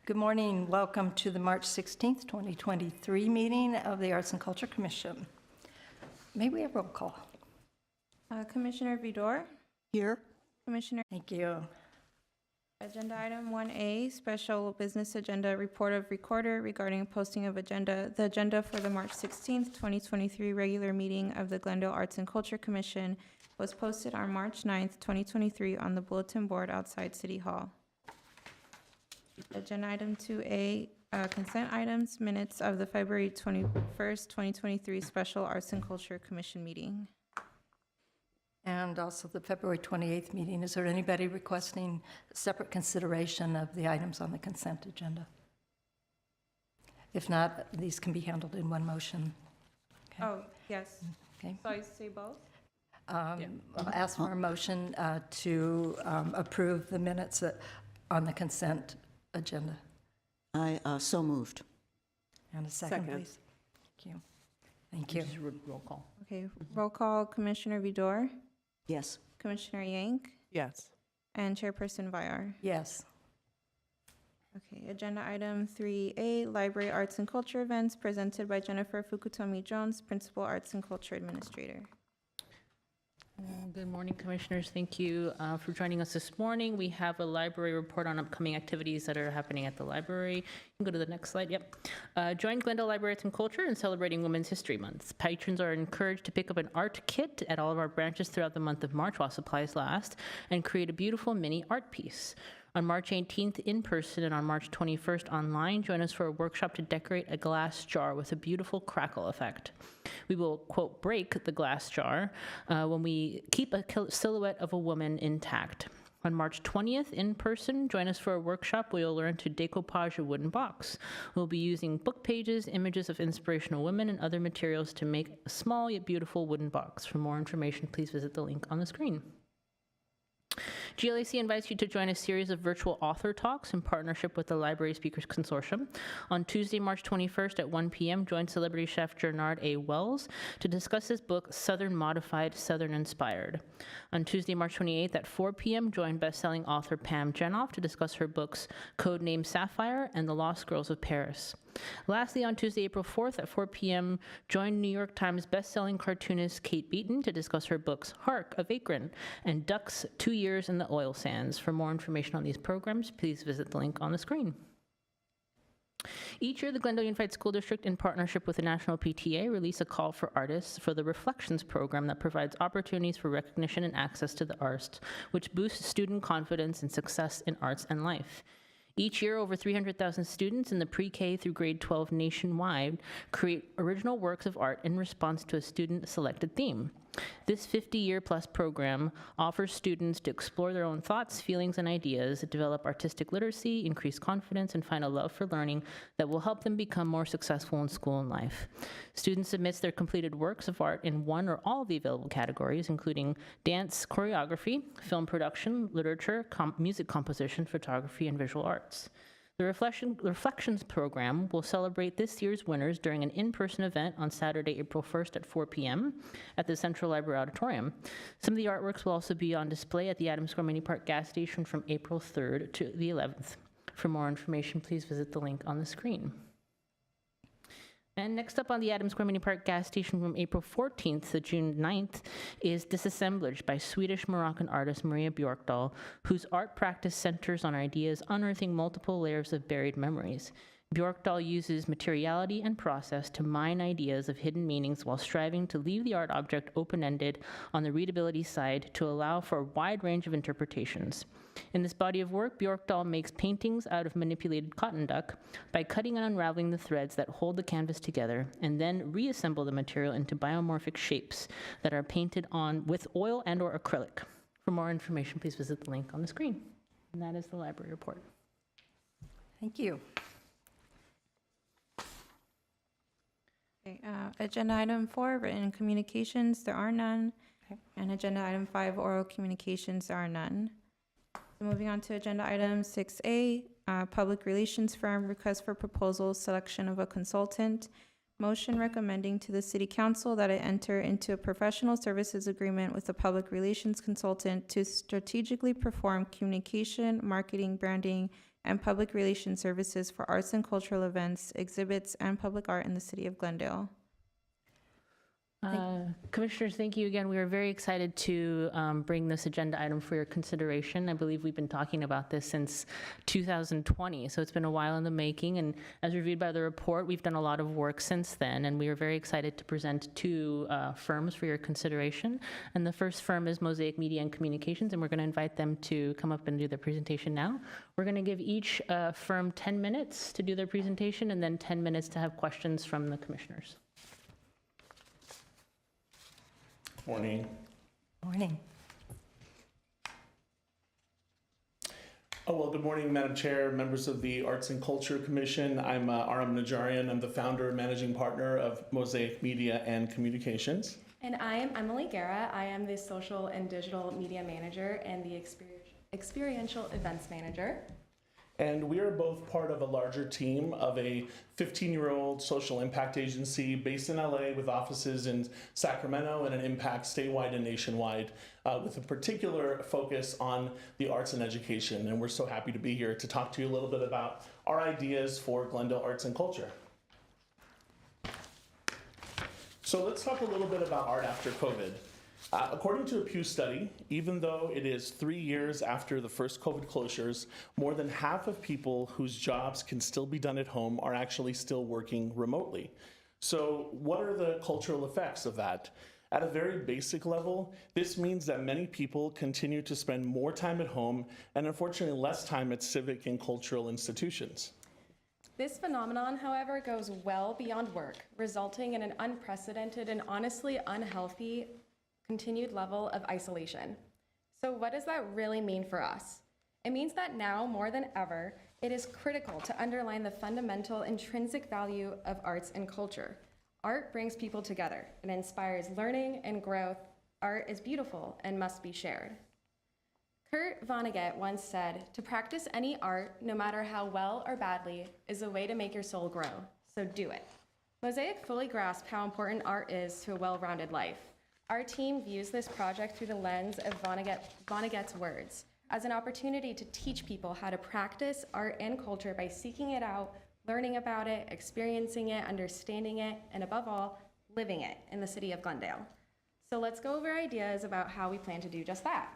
Good morning. Welcome to the March 16th, 2023 meeting of the Arts and Culture Commission. May we have roll call? Commissioner Vidor. Here. Commissioner. Thank you. Agenda item 1A, special business agenda report of recorder regarding posting of agenda. The agenda for the March 16th, 2023 regular meeting of the Glendale Arts and Culture Commission was posted on March 9th, 2023 on the bulletin board outside City Hall. Agenda item 2A, consent items, minutes of the February 21st, 2023 special Arts and Culture Commission meeting. And also the February 28th meeting. Is there anybody requesting separate consideration of the items on the consent agenda? If not, these can be handled in one motion. Okay. Oh, yes. Okay. So I say both? I'll ask for a motion to approve the minutes on the consent agenda. I so moved. And a second, please. Thank you. Thank you. Roll call. Okay, roll call, Commissioner Vidor, Yes. Commissioner Yank, Yes. and Chairperson Vyar. Yes. Okay, agenda item 3A, Library Arts and Culture Events, presented by Jennifer Fukutomi Jones, Principal Arts and Culture Administrator. Good morning, Commissioners. Thank you for joining us this morning. We have a library report on upcoming activities that are happening at the library. You can go to the next slide. Yep. Join Glendale Library Arts and Culture in celebrating Women's History Month. Patrons are encouraged to pick up an art kit at all of our branches throughout the month of March while supplies last and create a beautiful mini art piece. On March 18th in person and on March 21st online, join us for a workshop to decorate a glass jar with a beautiful crackle effect. We will, quote, break the glass jar when we keep a silhouette of a woman intact. On March 20th in person, join us for a workshop where you'll learn to decoupage a wooden box. We'll be using book pages, images of inspirational women, and other materials to make a small yet beautiful wooden box. For more information, please visit the link on the screen. GLAC invites you to join a series of virtual author talks in partnership with the Library Speakers Consortium. On Tuesday, March 21st at 1 p.m., join celebrity chef Gernard A. Wells to discuss his book, Southern Modified, Southern Inspired. On Tuesday, March 28th at 4 p.m., join best-selling author Pam Jenoff to discuss her books, Codename Sapphire and The Lost Girls of Paris. Lastly, on Tuesday, April 4th at 4 p.m., join New York Times best-selling cartoonist Kate Beaton to discuss her books Hark of Akron and Ducks 2 Years in the Oil Sands. For more information on these programs, please visit the link on the screen. Each year, the Glendale Unified School District, in partnership with the National PTA, release a call for artists for the Reflections program that provides opportunities for recognition and access to the arts, which boosts student confidence and success in arts and life. Each year, over 300,000 students in the pre-K through grade 12 nationwide create original works of art in response to a student-selected theme. This 50-year-plus program offers students to explore their own thoughts, feelings, and ideas, develop artistic literacy, increase confidence, and find a love for learning that will help them become more successful in school and life. Students submit their completed works of art in one or all of the available categories, including dance, choreography, film production, literature, music composition, photography, and visual arts. The Reflections program will celebrate this year's winners during an in-person event on Saturday, April 1st at 4 p.m. at the Central Library Auditorium. Some of the artworks will also be on display at the Adams Square Mini Park gas station from April 3rd to the 11th. For more information, please visit the link on the screen. And next up on the Adams Square Mini Park gas station from April 14th to June 9th is Disassemblage by Swedish-Moroccan artist Maria Bjorkdahl, whose art practice centers on ideas unearthing multiple layers of buried memories. Bjorkdahl uses materiality and process to mine ideas of hidden meanings while striving to leave the art object open-ended on the readability side to allow for a wide range of interpretations. In this body of work, Bjorkdahl makes paintings out of manipulated cotton duck by cutting and unraveling the threads that hold the canvas together and then reassemble the material into biomorphic shapes that are painted on with oil and or acrylic. For more information, please visit the link on the screen. And that is the library report. Thank you. Okay, agenda item 4, written communications, there are none. Okay. And agenda item 5, oral communications, there are none. So moving on to agenda item 6A, public relations firm, request for proposal, selection of a consultant. Motion recommending to the City Council that it enter into a professional services agreement with a public relations consultant to strategically perform communication, marketing, branding, and public relations services for arts and cultural events, exhibits, and public art in the city of Glendale. Commissioners, thank you again. We are very excited to bring this agenda item for your consideration. I believe we've been talking about this since 2020, so it's been a while in the making. And as reviewed by the report, we've done a lot of work since then, and we are very excited to present two firms for your consideration. And the first firm is Mosaic Media and Communications, and we're going to invite them to come up and do their presentation now. We're going to give each firm 10 minutes to do their presentation, and then 10 minutes to have questions from the commissioners. Morning. Morning. Oh, well, good morning, Madam Chair, members of the Arts and Culture Commission. I'm Aram Najarian. I'm the founder and managing partner of Mosaic Media and Communications. And I am Emily Guerra. I am the social and digital media manager and the experiential events manager. And we are both part of a larger team of a 15-year-old social impact agency based in LA with offices in Sacramento and an impact statewide and nationwide with a particular focus on the arts and education. And we're so happy to be here to talk to you a little bit about our ideas for Glendale Arts and Culture. So let's talk a little bit about art after COVID. According to a Pew study, even though it is 3 years after the first COVID closures, more than half of people whose jobs can still be done at home are actually still working remotely. So what are the cultural effects of that? At a very basic level, this means that many people continue to spend more time at home and unfortunately less time at civic and cultural institutions. This phenomenon, however, goes well beyond work, resulting in an unprecedented and honestly unhealthy continued level of isolation. So what does that really mean for us? It means that now, more than ever, it is critical to underline the fundamental intrinsic value of arts and culture. Art brings people together. It inspires learning and growth. Art is beautiful and must be shared. Kurt Vonnegut once said, "To practice any art, no matter how well or badly, is a way to make your soul grow. So do it." Mosaic fully grasps how important art is to a well-rounded life. Our team views this project through the lens of Vonnegut's words, as an opportunity to teach people how to practice art and culture by seeking it out, learning about it, experiencing it, understanding it, and above all, living it in the city of Glendale. So let's go over ideas about how we plan to do just that.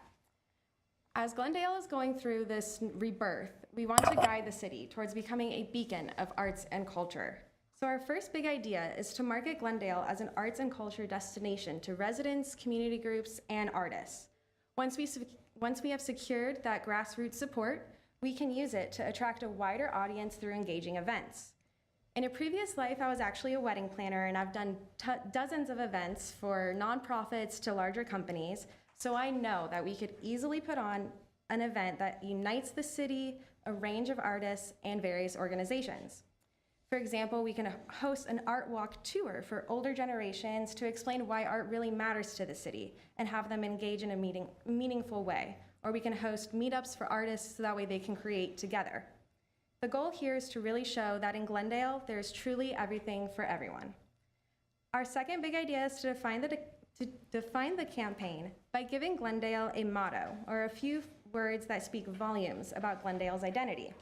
As Glendale is going through this rebirth, we want to guide the city towards becoming a beacon of arts and culture. So our first big idea is to market Glendale as an arts and culture destination to residents, community groups, and artists. Once we have secured that grassroots support, we can use it to attract a wider audience through engaging events. In a previous life, I was actually a wedding planner, and I've done dozens of events for nonprofits to larger companies, so I know that we could easily put on an event that unites the city, a range of artists, and various organizations. For example, we can host an art walk tour for older generations to explain why art really matters to the city and have them engage in a meaningful way. Or we can host meetups for artists so that way they can create together. The goal here is to really show that in Glendale, there's truly everything for everyone. Our second big idea is to define the campaign by giving Glendale a motto or a few words that speak volumes about Glendale's identity.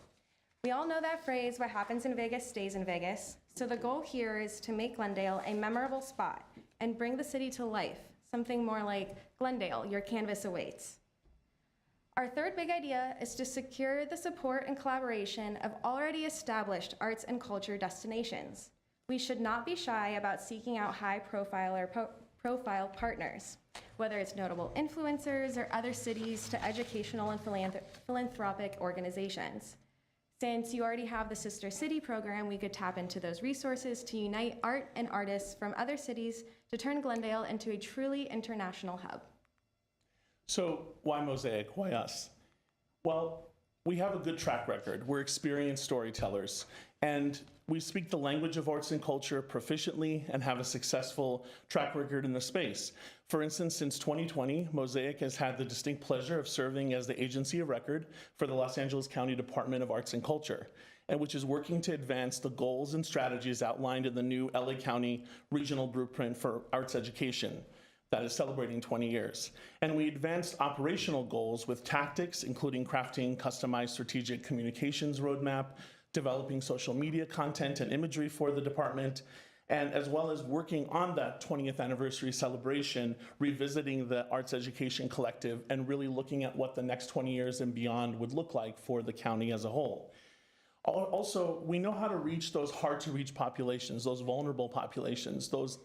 We all know that phrase, "What happens in Vegas stays in Vegas." So the goal here is to make Glendale a memorable spot and bring the city to life, something more like, "Glendale, your canvas awaits." Our third big idea is to secure the support and collaboration of already established arts and culture destinations. We should not be shy about seeking out high-profile or profile partners, whether it's notable influencers or other cities to educational and philanthropic organizations. Since you already have the Sister City program, we could tap into those resources to unite art and artists from other cities to turn Glendale into a truly international hub. So why Mosaic? Why us? Well, we have a good track record. We're experienced storytellers, and we speak the language of arts and culture proficiently and have a successful track record in the space. For instance, since 2020, Mosaic has had the distinct pleasure of serving as the agency of record for the Los Angeles County Department of Arts and Culture, and which is working to advance the goals and strategies outlined in the new LA County Regional Blueprint for Arts Education. that is celebrating 20 years. And we advanced operational goals with tactics, including crafting customized strategic communications roadmap, developing social media content and imagery for the department, and as well as working on that 20th anniversary celebration, revisiting the Arts Education Collective and really looking at what the next 20 years and beyond would look like for the county as a whole. Also, we know how to reach those hard-to-reach populations, those vulnerable populations, those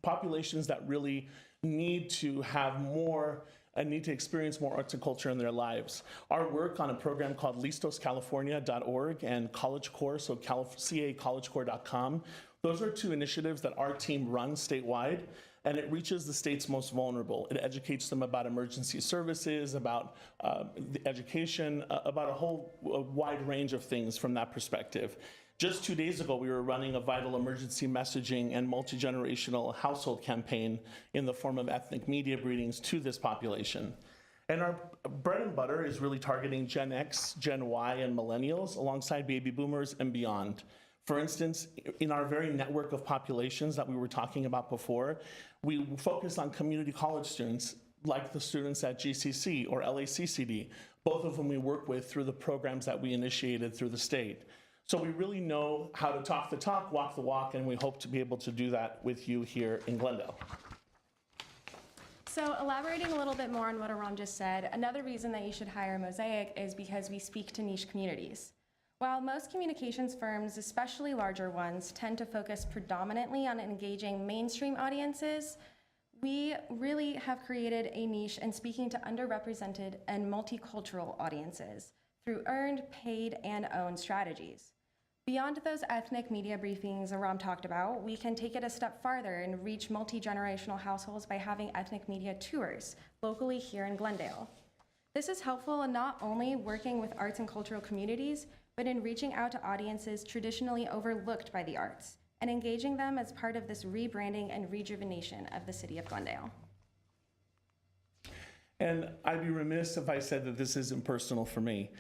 populations that really need to have more and need to experience more arts and culture in their lives. Our work on a program called listoscalifornia.org and College Corps, so cacollegecorps.com, those are two initiatives that our team runs statewide, and it reaches the state's most vulnerable. It educates them about emergency services, about the education, about a whole wide range of things from that perspective. Just 2 days ago, we were running a vital emergency messaging and multi-generational household campaign in the form of ethnic media readings to this population. And our bread and butter is really targeting Gen X, Gen Y, and millennials alongside baby boomers and beyond. For instance, in our very network of populations that we were talking about before, we focus on community college students like the students at GCC or LACCD, both of whom we work with through the programs that we initiated through the state. So we really know how to talk the talk, walk the walk, and we hope to be able to do that with you here in Glendale. So elaborating a little bit more on what Aram just said, another reason that you should hire Mosaic is because we speak to niche communities. While most communications firms, especially larger ones, tend to focus predominantly on engaging mainstream audiences, we really have created a niche in speaking to underrepresented and multicultural audiences through earned, paid, and owned strategies. Beyond those ethnic media briefings Aram talked about, we can take it a step farther and reach multi-generational households by having ethnic media tours locally here in Glendale. This is helpful in not only working with arts and cultural communities, but in reaching out to audiences traditionally overlooked by the arts and engaging them as part of this rebranding and rejuvenation of the city of Glendale. And I'd be remiss if I said that this isn't personal for me.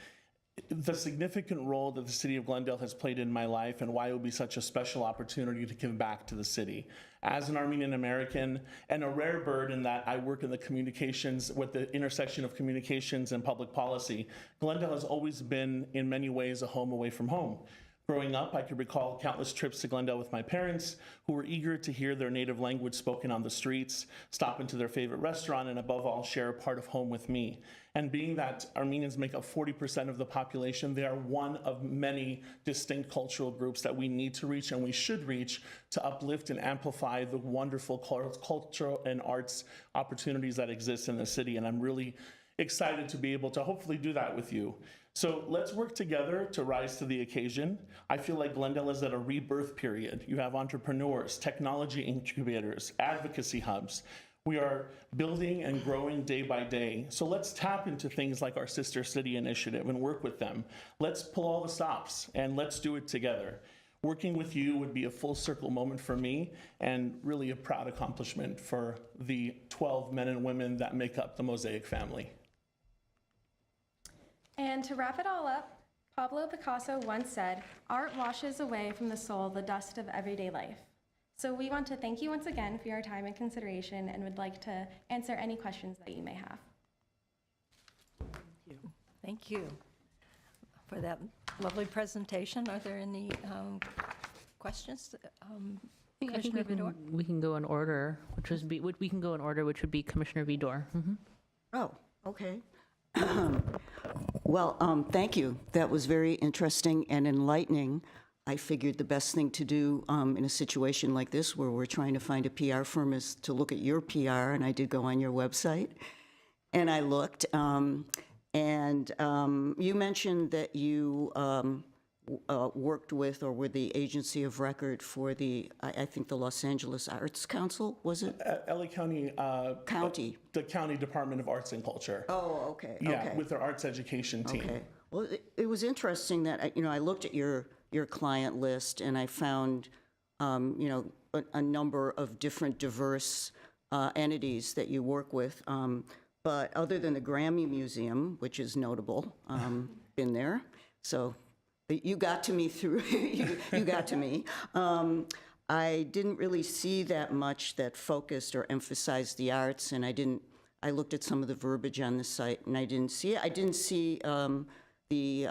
The significant role that the city of Glendale has played in my life and why it would be such a special opportunity to give back to the city. As an Armenian American and a rare bird in that I work in the communications with the intersection of communications and public policy, Glendale has always been in many ways a home away from home. Growing up, I could recall countless trips to Glendale with my parents who were eager to hear their native language spoken on the streets, stop into their favorite restaurant, and above all, share a part of home with me. And being that Armenians make up 40% of the population, they are one of many distinct cultural groups that we need to reach and we should reach to uplift and amplify the wonderful cultural and arts opportunities that exist in the city. And I'm really excited to be able to hopefully do that with you. So let's work together to rise to the occasion. I feel like Glendale is at a rebirth period. You have entrepreneurs, technology incubators, advocacy hubs. We are building and growing day by day. So let's tap into things like our Sister City initiative and work with them. Let's pull all the stops and let's do it together. Working with you would be a full circle moment for me and really a proud accomplishment for the 12 men and women that make up the Mosaic family. And to wrap it all up, Pablo Picasso once said, "Art washes away from the soul the dust of everyday life." So we want to thank you once again for your time and consideration and would like to answer any questions that you may have. Thank you for that lovely presentation. Are there any questions? I think Commissioner Vidor? we can go in order, which would be Commissioner Vidor. Mhm. Oh, okay. Well, thank you. That was very interesting and enlightening. I figured the best thing to do in a situation like this where we're trying to find a PR firm is to look at your PR, and I did go on your website, and I looked. And you mentioned that you worked with or were the agency of record for I think the Los Angeles Arts Council, was it? LA County. County. The County Department of Arts and Culture. Oh, okay. Yeah, okay. with their arts education team. Okay. Well, it was interesting that, I looked at your client list and I found, a number of different diverse entities that you work with. But other than the Grammy Museum, which is notable, been there. So you got to me through, you got to me. I didn't really see that much that focused or emphasized the arts, and I looked at some of the verbiage on the site, and I didn't see it. I didn't see the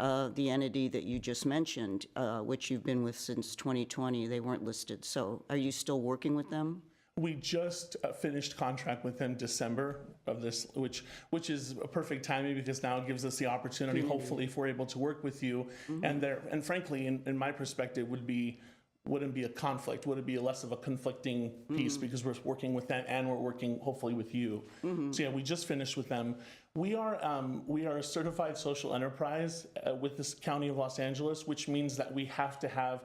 entity that you just mentioned, which you've been with since 2020. They weren't listed. So are you still working with them? We just finished contract with them December of this, which is a perfect timing because now it gives us the opportunity, hopefully, if we're able to work with you. And frankly, in my perspective, wouldn't be a conflict. Would it be less of a conflicting piece because we're working with them and we're working hopefully with you. So yeah, we just finished with them. We are a certified social enterprise with the County of Los Angeles, which means that we have to have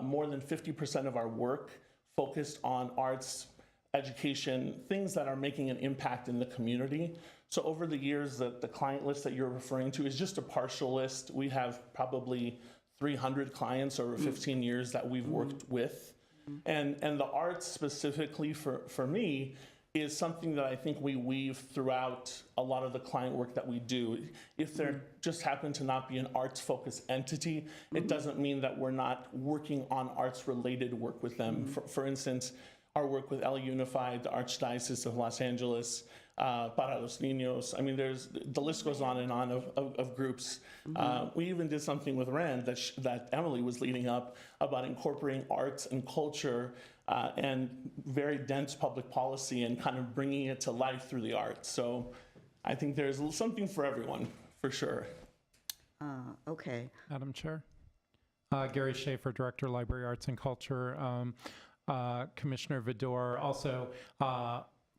more than 50% of our work focused on arts, education, things that are making an impact in the community. So over the years, the client list that you're referring to is just a partial list. We have probably 300 clients over 15 years that we've worked with. And the arts specifically for me is something that I think we weave throughout a lot of the client work that we do. If there just happen to not be an arts-focused entity, it doesn't mean that we're not working on arts-related work with them. For instance, our work with El Unified, the Archdiocese of Los Angeles, Para los Niños. I mean, the list goes on and on of groups. We even did something with RAND that Emily was leading up about incorporating arts and culture and very dense public policy and kind of bringing it to life through the arts. So I think there's something for everyone, for sure. Okay. Madam Chair. Gary Schaefer, Director, Library Arts and Culture. Commissioner Vidor, also,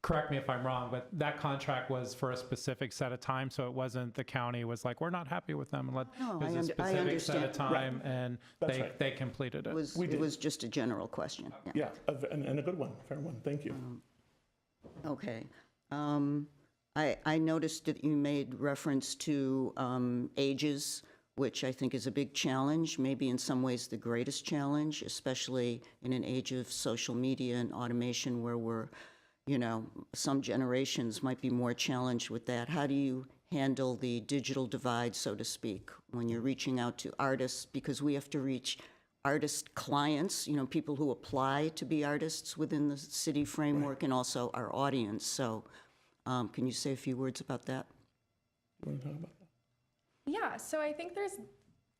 correct me if I'm wrong, but that contract was for a specific set of time, so it wasn't the county was like, we're not happy with them. It was a specific set of time, and they completed it. It was just a general question. Yeah, and a good one, fair one. Thank you. Okay. I noticed that you made reference to ages, which I think is a big challenge, maybe in some ways the greatest challenge, especially in an age of social media and automation where some generations might be more challenged with that. How do you handle the digital divide, so to speak, when you're reaching out to artists? Because we have to reach artist clients, people who apply to be artists within the city framework, and also our audience. So can you say a few words about that? You want to talk about that? Yeah, so I think there's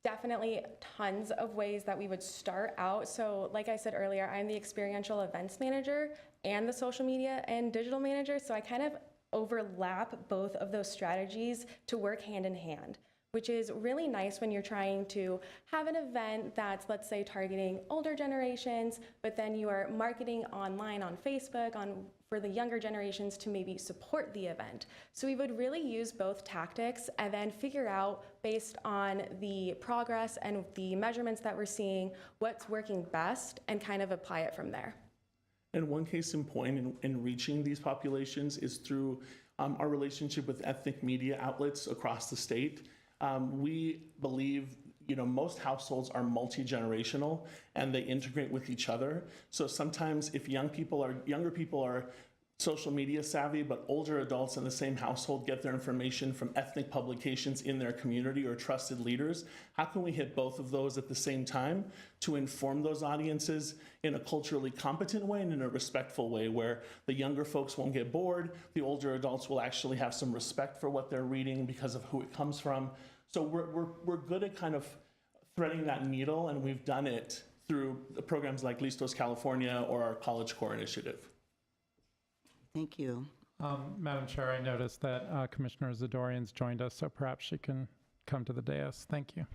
definitely tons of ways that we would start out. So like I said earlier, I'm the experiential events manager and the social media and digital manager. So I kind of overlap both of those strategies to work hand in hand, which is really nice when you're trying to have an event that's, let's say, targeting older generations, but then you are marketing online on Facebook for the younger generations to maybe support the event. So we would really use both tactics and then figure out, based on the progress and the measurements that we're seeing, what's working best and kind of apply it from there. And one case in point in reaching these populations is through our relationship with ethnic media outlets across the state. We believe, most households are multi-generational and they integrate with each other. So sometimes if younger people are social media savvy, but older adults in the same household get their information from ethnic publications in their community or trusted leaders, how can we hit both of those at the same time to inform those audiences in a culturally competent way and in a respectful way where the younger folks won't get bored, the older adults will actually have some respect for what they're reading because of who it comes from. So we're good at kind of threading that needle, and we've done it through programs like Listos California or our College Core initiative. Thank you. Madam Chair, I noticed that Commissioner Zadorian's joined us, so perhaps she can come to the dais. Thank you.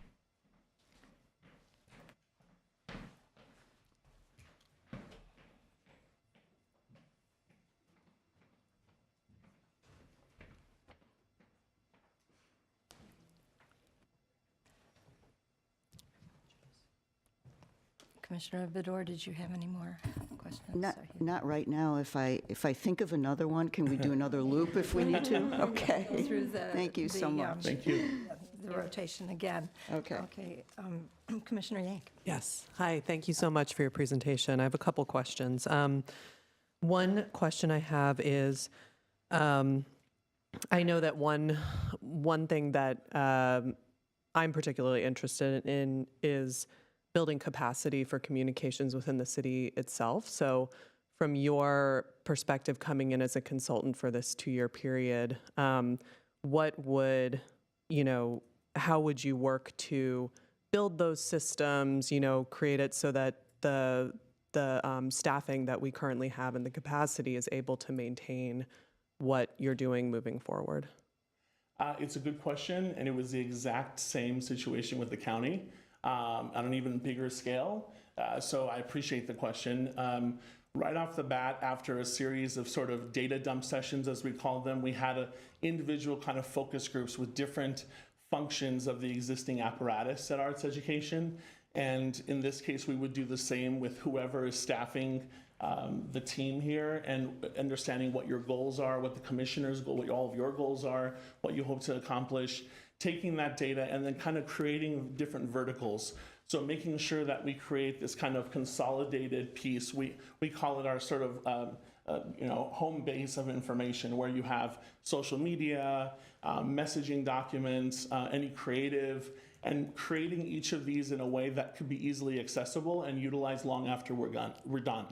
Commissioner Vidor, did you have any more questions? Not right now. If I think of another one, can we do another loop if we need to? Okay. Through the- Thank you so much. Thank you. The rotation again. Okay. Okay, Commissioner Yank. Yes. Hi, thank you so much for your presentation. I have a couple questions. One question I have is, I know that one thing that I'm particularly interested in is building capacity for communications within the city itself. So from your perspective coming in as a consultant for this 2-year period, what would, how would you work to build those systems, create it so that the staffing that we currently have and the capacity is able to maintain what you're doing moving forward? It's a good question, and it was the exact same situation with the county on an even bigger scale. So I appreciate the question. Right off the bat, after a series of sort of data dump sessions, as we call them, we had individual kind of focus groups with different functions of the existing apparatus at Arts Education. And in this case, we would do the same with whoever is staffing the team here, and understanding what your goals are, what the commissioner's goal, what all of your goals are, what you hope to accomplish, taking that data and then kind of creating different verticals. So making sure that we create this kind of consolidated piece. We call it our sort of home base of information, where you have social media, messaging documents, any creative, and creating each of these in a way that could be easily accessible and utilized long after we're done.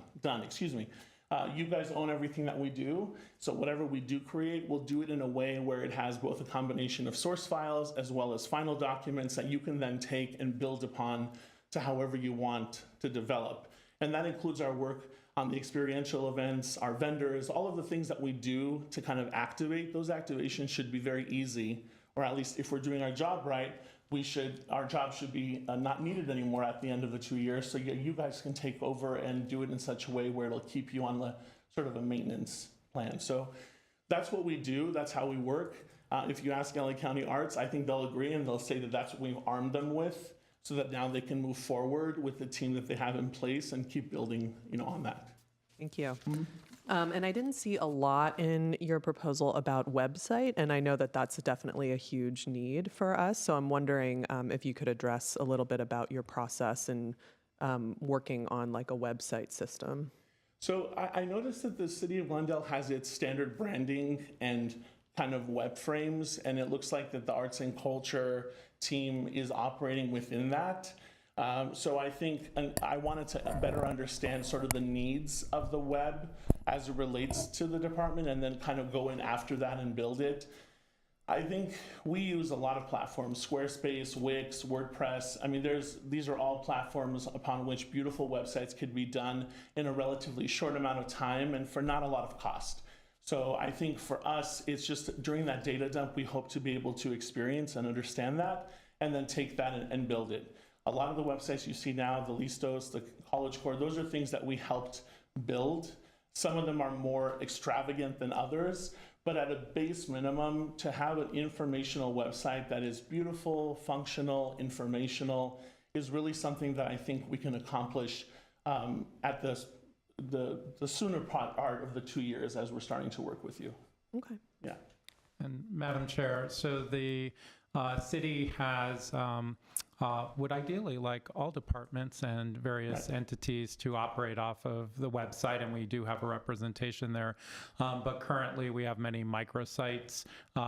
You guys own everything that we do, so whatever we do create, we'll do it in a way where it has both a combination of source files as well as final documents that you can then take and build upon to however you want to develop. And that includes our work on the experiential events, our vendors, all of the things that we do to kind of activate. Those activations should be very easy, or at least if we're doing our job right, our job should be not needed anymore at the end of the 2 years, so you guys can take over and do it in such a way where it'll keep you on the sort of a maintenance plan. So that's what we do, that's how we work. If you ask LA County Arts, I think they'll agree, and they'll say that that's what we've armed them with, so that now they can move forward with the team that they have in place and keep building on that. Thank you. And I didn't see a lot in your proposal about website, and I know that that's definitely a huge need for us. So I'm wondering if you could address a little bit about your process and working on like a website system. So I noticed that the city of Glendale has its standard branding and kind of web frames, and it looks like that the arts and culture team is operating within that. So I think I wanted to better understand sort of the needs of the web as it relates to the department, and then kind of go in after that and build it. I think we use a lot of platforms: Squarespace, Wix, WordPress. I mean, these are all platforms upon which beautiful websites could be done in a relatively short amount of time and for not a lot of cost. So I think for us, it's just during that data dump, we hope to be able to experience and understand that, and then take that and build it. A lot of the websites you see now, the Listos, the College Core, those are things that we helped build. Some of them are more extravagant than others, but at a base minimum, to have an informational website that is beautiful, functional, informational, is really something that I think we can accomplish at the sooner part of the 2 years as we're starting to work with you. Okay. Yeah. And Madam Chair, so the city has, would ideally like all departments and various entities to operate off of the website, and we do have a representation there. But currently we have many microsites.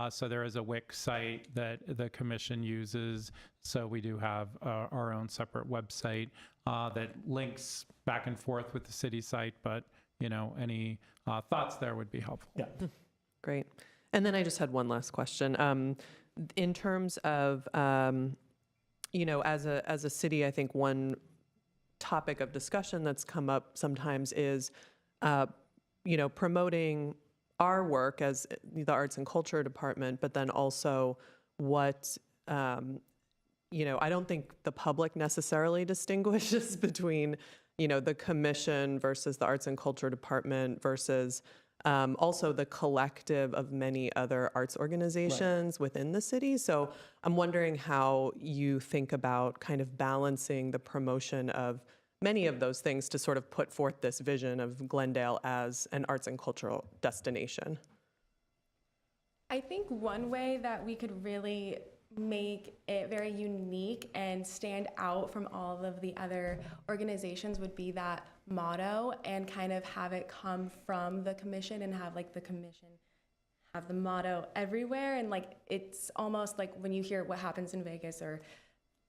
So there is a Wix site that the commission uses. So we do have our own separate website that links back and forth with the city site, but any thoughts there would be helpful. Yeah. Great. And then I just had one last question. In terms of, as a city, I think one topic of discussion that's come up sometimes is, promoting our work as the Arts and Culture Department, but then also what, I don't think the public necessarily distinguishes between, the commission versus the Arts and Culture Department versus also the collective of many other arts organizations within the city. So I'm wondering how you think about kind of balancing the promotion of many of those things to sort of put forth this vision of Glendale as an arts and cultural destination. I think one way that we could really make it very unique and stand out from all of the other organizations would be that motto, and kind of have it come from the commission, and have like the commission have the motto everywhere. And like, it's almost like when you hear what happens in Vegas or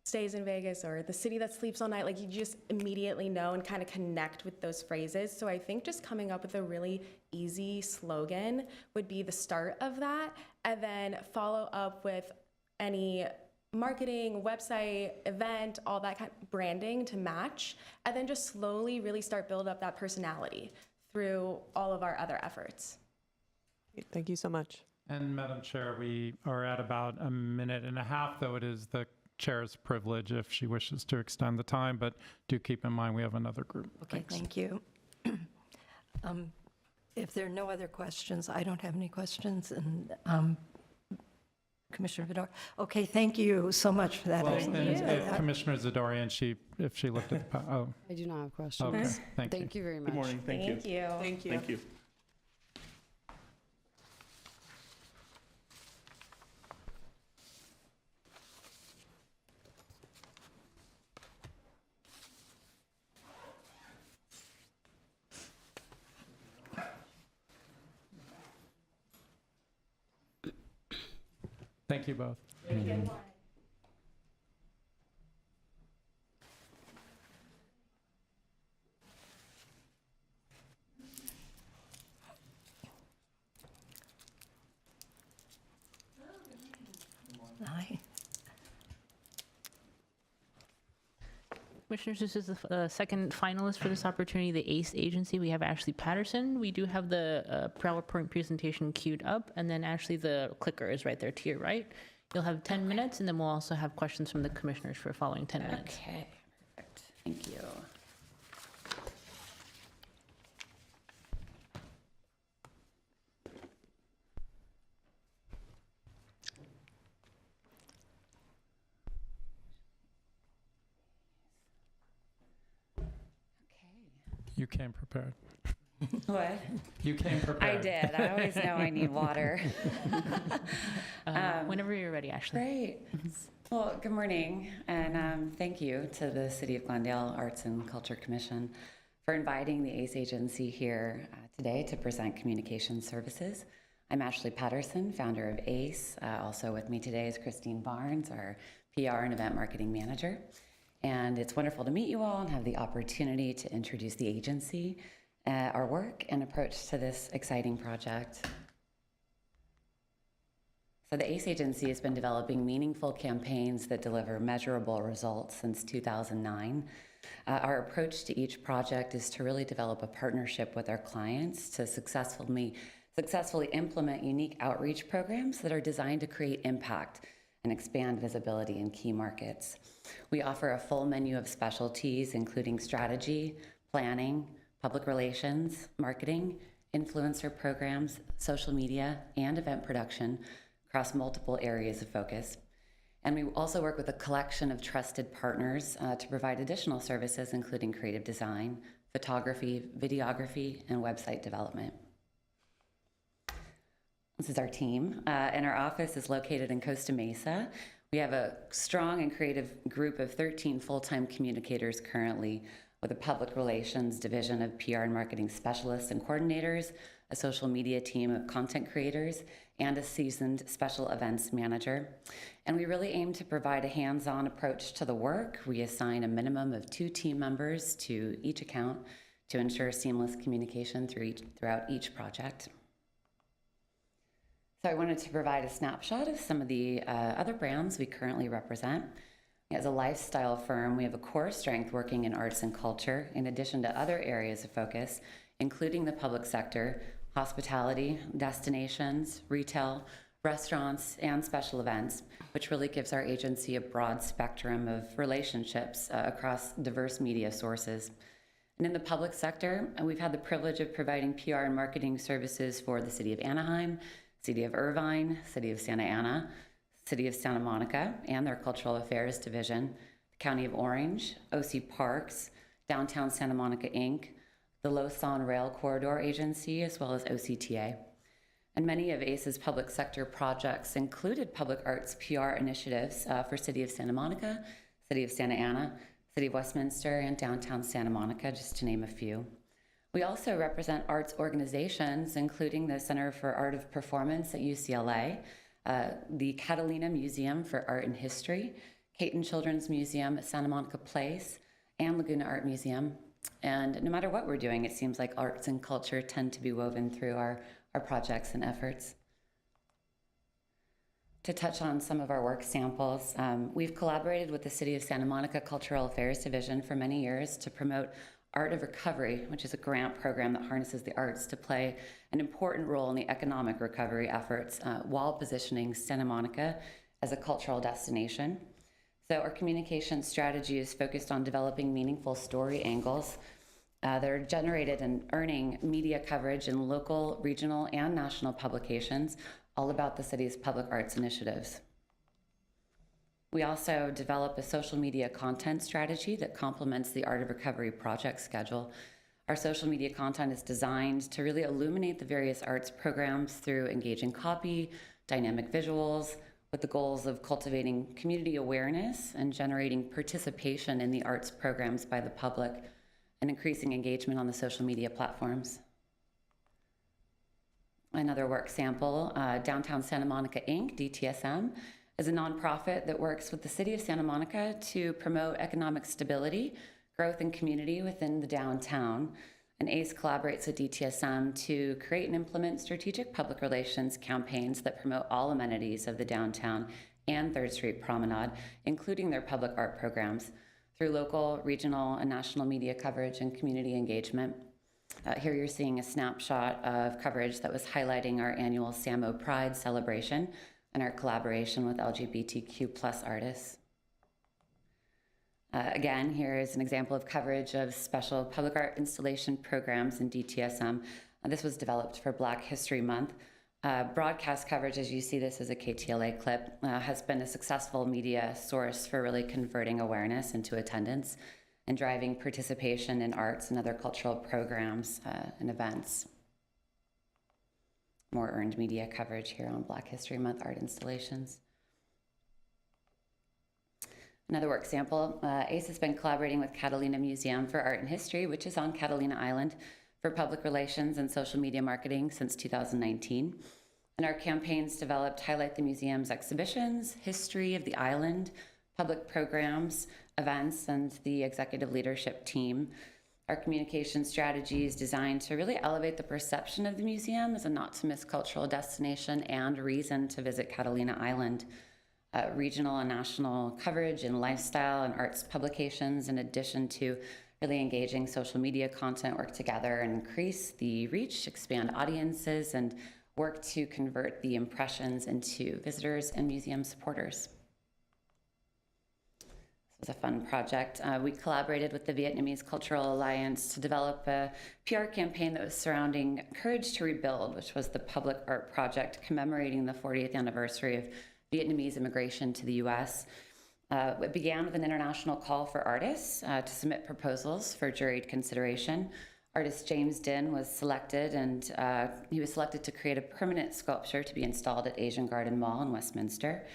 stays in Vegas or the city that sleeps all night, like you just immediately know and kind of connect with those phrases. So I think just coming up with a really easy slogan would be the start of that, and then follow up with any marketing, website, event, all that kind of branding to match, and then just slowly really start build up that personality through all of our other efforts. Thank you so much. And Madam Chair, we are at about a minute and a half, though it is the chair's privilege if she wishes to extend the time, but do keep in mind we have another group. Okay, thank you. If there are no other questions, I don't have any questions, and Commissioner Vidor. Okay, thank you so much for that. Well, Excellent. and if Commissioner Zadorian, if she looked at the, oh, I do not have questions. okay, thank you. Thank you very much. Good morning, thank you. Thank you. Thank you. Thank you both. Hi. Commissioners, this is the second finalist for this opportunity, the ACE agency. We have Ashley Patterson. We do have the PowerPoint presentation queued up, and then Ashley, the clicker is right there to your right. You'll have 10 minutes, and then we'll also have questions from the commissioners for following 10 minutes. Okay, perfect. Thank you. You came prepared. What? You came prepared. I did. I always know I need water. Whenever you're ready, Ashley. Great. Well, good morning, and thank you to the City of Glendale Arts and Culture Commission for inviting the ACE agency here today to present communication services. I'm Ashley Patterson, founder of ACE. Also with me today is Christine Barnes, our PR and event marketing manager. And it's wonderful to meet you all and have the opportunity to introduce the agency, our work and approach to this exciting project. So the ACE agency has been developing meaningful campaigns that deliver measurable results since 2009. Our approach to each project is to really develop a partnership with our clients to successfully implement unique outreach programs that are designed to create impact and expand visibility in key markets. We offer a full menu of specialties, including strategy, planning, public relations, marketing, influencer programs, social media, and event production across multiple areas of focus. And we also work with a collection of trusted partners to provide additional services, including creative design, photography, videography, and website development. This is our team, and our office is located in Costa Mesa. We have a strong and creative group of 13 full-time communicators currently, with a public relations division of PR and marketing specialists and coordinators, a social media team of content creators, and a seasoned special events manager. And we really aim to provide a hands-on approach to the work. We assign a minimum of 2 team members to each account to ensure seamless communication throughout each project. So I wanted to provide a snapshot of some of the other brands we currently represent. As a lifestyle firm, we have a core strength working in arts and culture, in addition to other areas of focus, including the public sector, hospitality, destinations, retail, restaurants, and special events, which really gives our agency a broad spectrum of relationships across diverse media sources. And in the public sector, we've had the privilege of providing PR and marketing services for the City of Anaheim, City of Irvine, City of Santa Ana, City of Santa Monica, and their Cultural Affairs Division, the County of Orange, OC Parks, Downtown Santa Monica, Inc., the Lausanne Rail Corridor Agency, as well as OCTA. And many of ACE's public sector projects included public arts PR initiatives for City of Santa Monica, City of Santa Ana, City of Westminster, and Downtown Santa Monica, just to name a few. We also represent arts organizations, including the Center for Art of Performance at UCLA, the Catalina Museum for Art and History, Caton Children's Museum at Santa Monica Place, and Laguna Art Museum. And no matter what we're doing, it seems like arts and culture tend to be woven through our projects and efforts. To touch on some of our work samples, we've collaborated with the City of Santa Monica Cultural Affairs Division for many years to promote Art of Recovery, which is a grant program that harnesses the arts to play an important role in the economic recovery efforts while positioning Santa Monica as a cultural destination. So our communication strategy is focused on developing meaningful story angles that are generated and earning media coverage in local, regional, and national publications all about the city's public arts initiatives. We also develop a social media content strategy that complements the Art of Recovery project schedule. Our social media content is designed to really illuminate the various arts programs through engaging copy, dynamic visuals, with the goals of cultivating community awareness and generating participation in the arts programs by the public and increasing engagement on the social media platforms. Another work sample, Downtown Santa Monica Inc., DTSM, is a nonprofit that works with the City of Santa Monica to promote economic stability, growth, and community within the downtown. And ACE collaborates with DTSM to create and implement strategic public relations campaigns that promote all amenities of the downtown and 3rd Street Promenade, including their public art programs, through local, regional, and national media coverage and community engagement. Here you're seeing a snapshot of coverage that was highlighting our annual Samo Pride celebration and our collaboration with LGBTQ+ artists. Again, here is an example of coverage of special public art installation programs in DTSM. This was developed for Black History Month. Broadcast coverage, as you see this as a KTLA clip, has been a successful media source for really converting awareness into attendance and driving participation in arts and other cultural programs and events. More earned media coverage here on Black History Month art installations. Another work sample, ACE has been collaborating with Catalina Museum for Art and History, which is on Catalina Island, for public relations and social media marketing since 2019. And our campaigns developed highlight the museum's exhibitions, history of the island, public programs, events, and the executive leadership team. Our communication strategy is designed to really elevate the perception of the museum as a not-to-miss cultural destination and reason to visit Catalina Island. Regional and national coverage in lifestyle and arts publications, in addition to really engaging social media content, work together and increase the reach, expand audiences, and work to convert the impressions into visitors and museum supporters. This was a fun project. We collaborated with the Vietnamese Cultural Alliance to develop a PR campaign that was surrounding Courage to Rebuild, which was the public art project commemorating the 40th anniversary of Vietnamese immigration to the US. It began with an international call for artists to submit proposals for juried consideration. Artist James Din was selected, and he was selected to create a permanent sculpture to be installed at Asian Garden Mall in Westminster.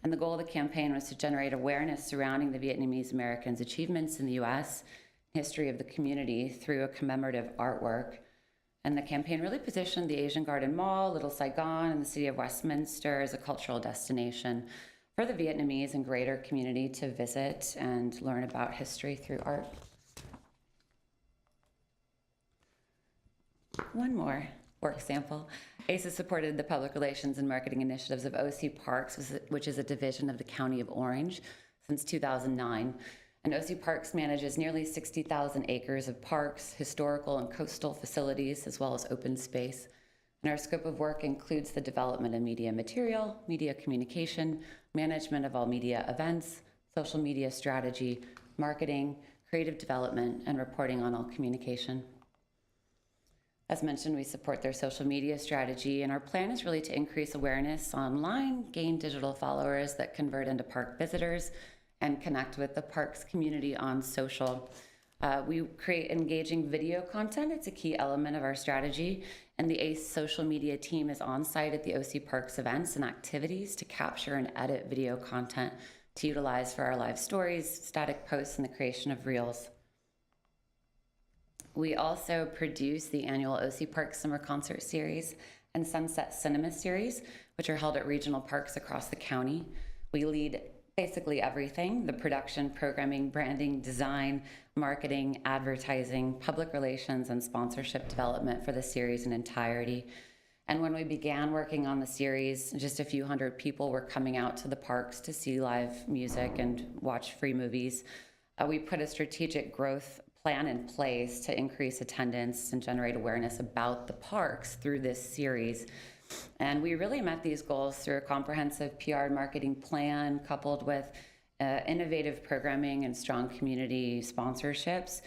And the goal of the campaign was to generate awareness surrounding the Vietnamese Americans' achievements in the US, history of the community through a commemorative artwork. And the campaign really positioned the Asian Garden Mall, Little Saigon, and the city of Westminster as a cultural destination for the Vietnamese and greater community to visit and learn about history through art. One more work sample. ACE has supported the public relations and marketing initiatives of OC Parks, which is a division of the County of Orange, since 2009. And OC Parks manages nearly 60,000 acres of parks, historical and coastal facilities, as well as open space. And our scope of work includes the development of media material, media communication, management of all media events, social media strategy, marketing, creative development, and reporting on all communication. As mentioned, we support their social media strategy, and our plan is really to increase awareness online, gain digital followers that convert into park visitors, and connect with the parks community on social. We create engaging video content. It's a key element of our strategy, and the ACE social media team is on site at the OC Parks events and activities to capture and edit video content to utilize for our live stories, static posts, and the creation of reels. We also produce the annual OC Parks Summer Concert Series and Sunset Cinema Series, which are held at regional parks across the county. We lead basically everything: the production, programming, branding, design, marketing, advertising, public relations, and sponsorship development for the series in entirety. And when we began working on the series, just a few hundred people were coming out to the parks to see live music and watch free movies. We put a strategic growth plan in place to increase attendance and generate awareness about the parks through this series. And we really met these goals through a comprehensive PR and marketing plan, coupled with innovative programming and strong community sponsorships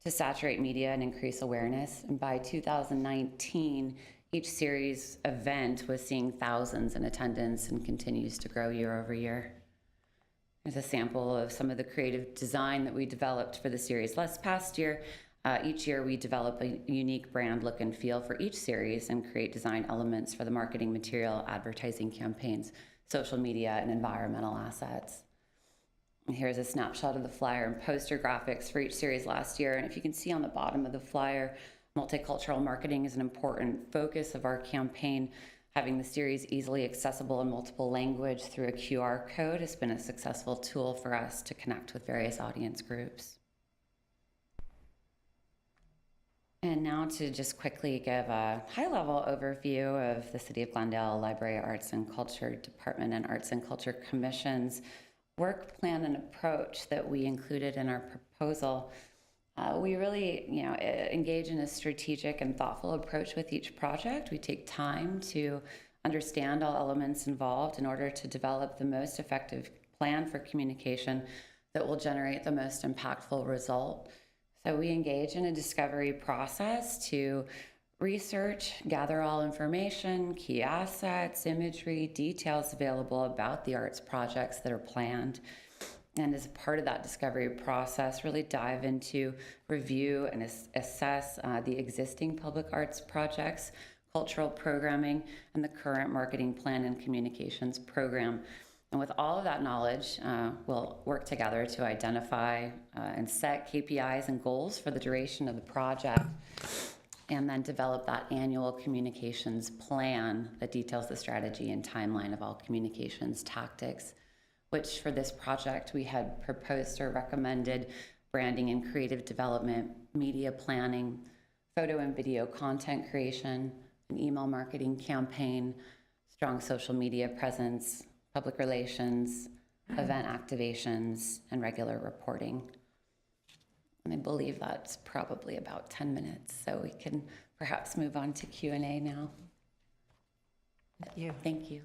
to saturate media and increase awareness. And by 2019, each series event was seeing thousands in attendance and continues to grow year over year. Here's a sample of some of the creative design that we developed for the series. Last past year, each year we develop a unique brand look and feel for each series and create design elements for the marketing material, advertising campaigns, social media, and environmental assets. And here's a snapshot of the flyer and poster graphics for each series last year. And if you can see on the bottom of the flyer, multicultural marketing is an important focus of our campaign. Having the series easily accessible in multiple language through a QR code has been a successful tool for us to connect with various audience groups. And now to just quickly give a high-level overview of the City of Glendale Library, Arts and Culture Department and Arts and Culture Commission's work plan and approach that we included in our proposal. We really, engage in a strategic and thoughtful approach with each project. We take time to understand all elements involved in order to develop the most effective plan for communication that will generate the most impactful result. So we engage in a discovery process to research, gather all information, key assets, imagery, details available about the arts projects that are planned. And as a part of that discovery process, really dive into, review, and assess the existing public arts projects, cultural programming, and the current marketing plan and communications program. And with all of that knowledge, we'll work together to identify and set KPIs and goals for the duration of the project, and then develop that annual communications plan that details the strategy and timeline of all communications tactics, which for this project we had proposed or recommended branding and creative development, media planning, photo and video content creation, an email marketing campaign, strong social media presence, public relations, event activations, and regular reporting. And I believe that's probably about 10 minutes, so we can perhaps move on to Q&A now. Thank you. Thank you.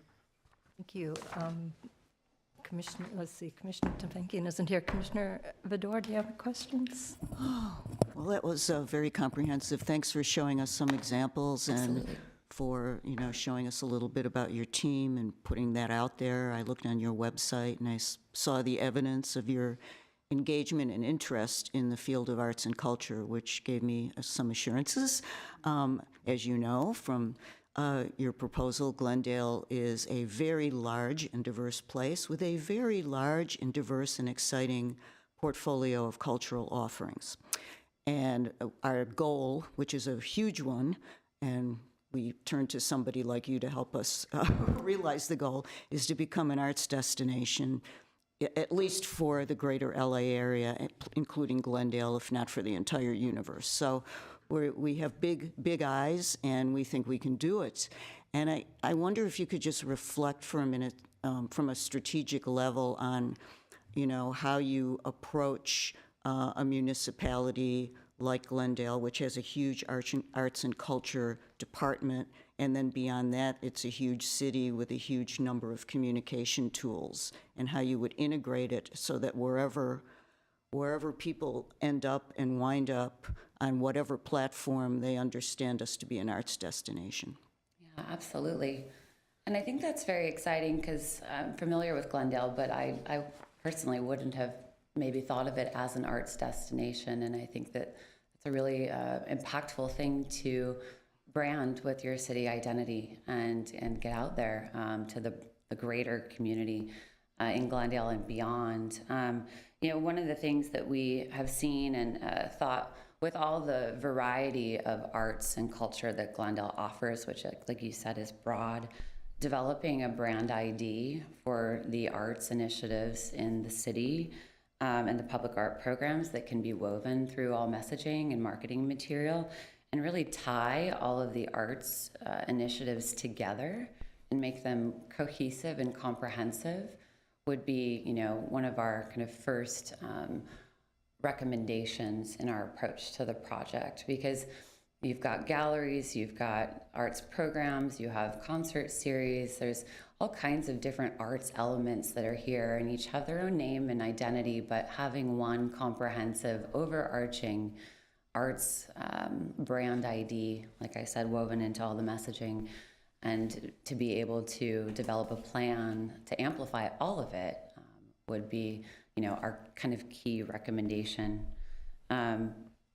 Thank you. Commissioner Topinkian isn't here. Commissioner Vidor, do you have any questions? Well, that was very comprehensive. Thanks for showing us some examples and Absolutely. for showing us a little bit about your team and putting that out there. I looked on your website and I saw the evidence of your engagement and interest in the field of arts and culture, which gave me some assurances. As you know from your proposal, Glendale is a very large and diverse place with a very large and diverse and exciting portfolio of cultural offerings. And our goal, which is a huge one, and we turn to somebody like you to help us realize the goal, is to become an arts destination, at least for the greater LA area, including Glendale, if not for the entire universe. So we have big eyes, and we think we can do it. And I wonder if you could just reflect for a minute from a strategic level on, how you approach a municipality like Glendale, which has a huge arts and culture department, and then beyond that, it's a huge city with a huge number of communication tools, and how you would integrate it so that wherever people end up and wind up on whatever platform, they understand us to be an arts destination. Yeah, absolutely. And I think that's very exciting because I'm familiar with Glendale, but I personally wouldn't have maybe thought of it as an arts destination. And I think that it's a really impactful thing to brand with your city identity and get out there to the greater community in Glendale and beyond. One of the things that we have seen and thought with all the variety of arts and culture that Glendale offers, which, like you said, is broad, developing a brand ID for the arts initiatives in the city and the public art programs that can be woven through all messaging and marketing material, and really tie all of the arts initiatives together and make them cohesive and comprehensive would be, one of our kind of first recommendations in our approach to the project, because you've got galleries, you've got arts programs, you have concert series, there's all kinds of different arts elements that are here, and each have their own name and identity, but having one comprehensive, overarching arts brand ID, like I said, woven into all the messaging, and to be able to develop a plan to amplify all of it would be, our kind of key recommendation.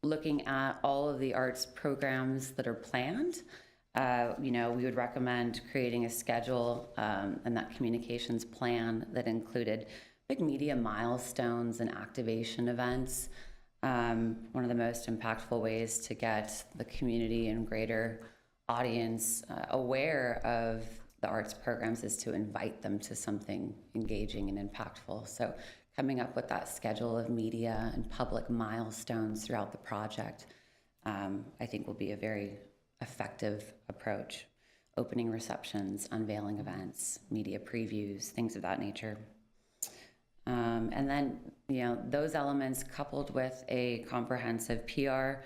Looking at all of the arts programs that are planned, we would recommend creating a schedule and that communications plan that included big media milestones and activation events. One of the most impactful ways to get the community and greater audience aware of the arts programs is to invite them to something engaging and impactful. So coming up with that schedule of media and public milestones throughout the project, I think will be a very effective approach. Opening receptions, unveiling events, media previews, things of that nature. And then, those elements coupled with a comprehensive PR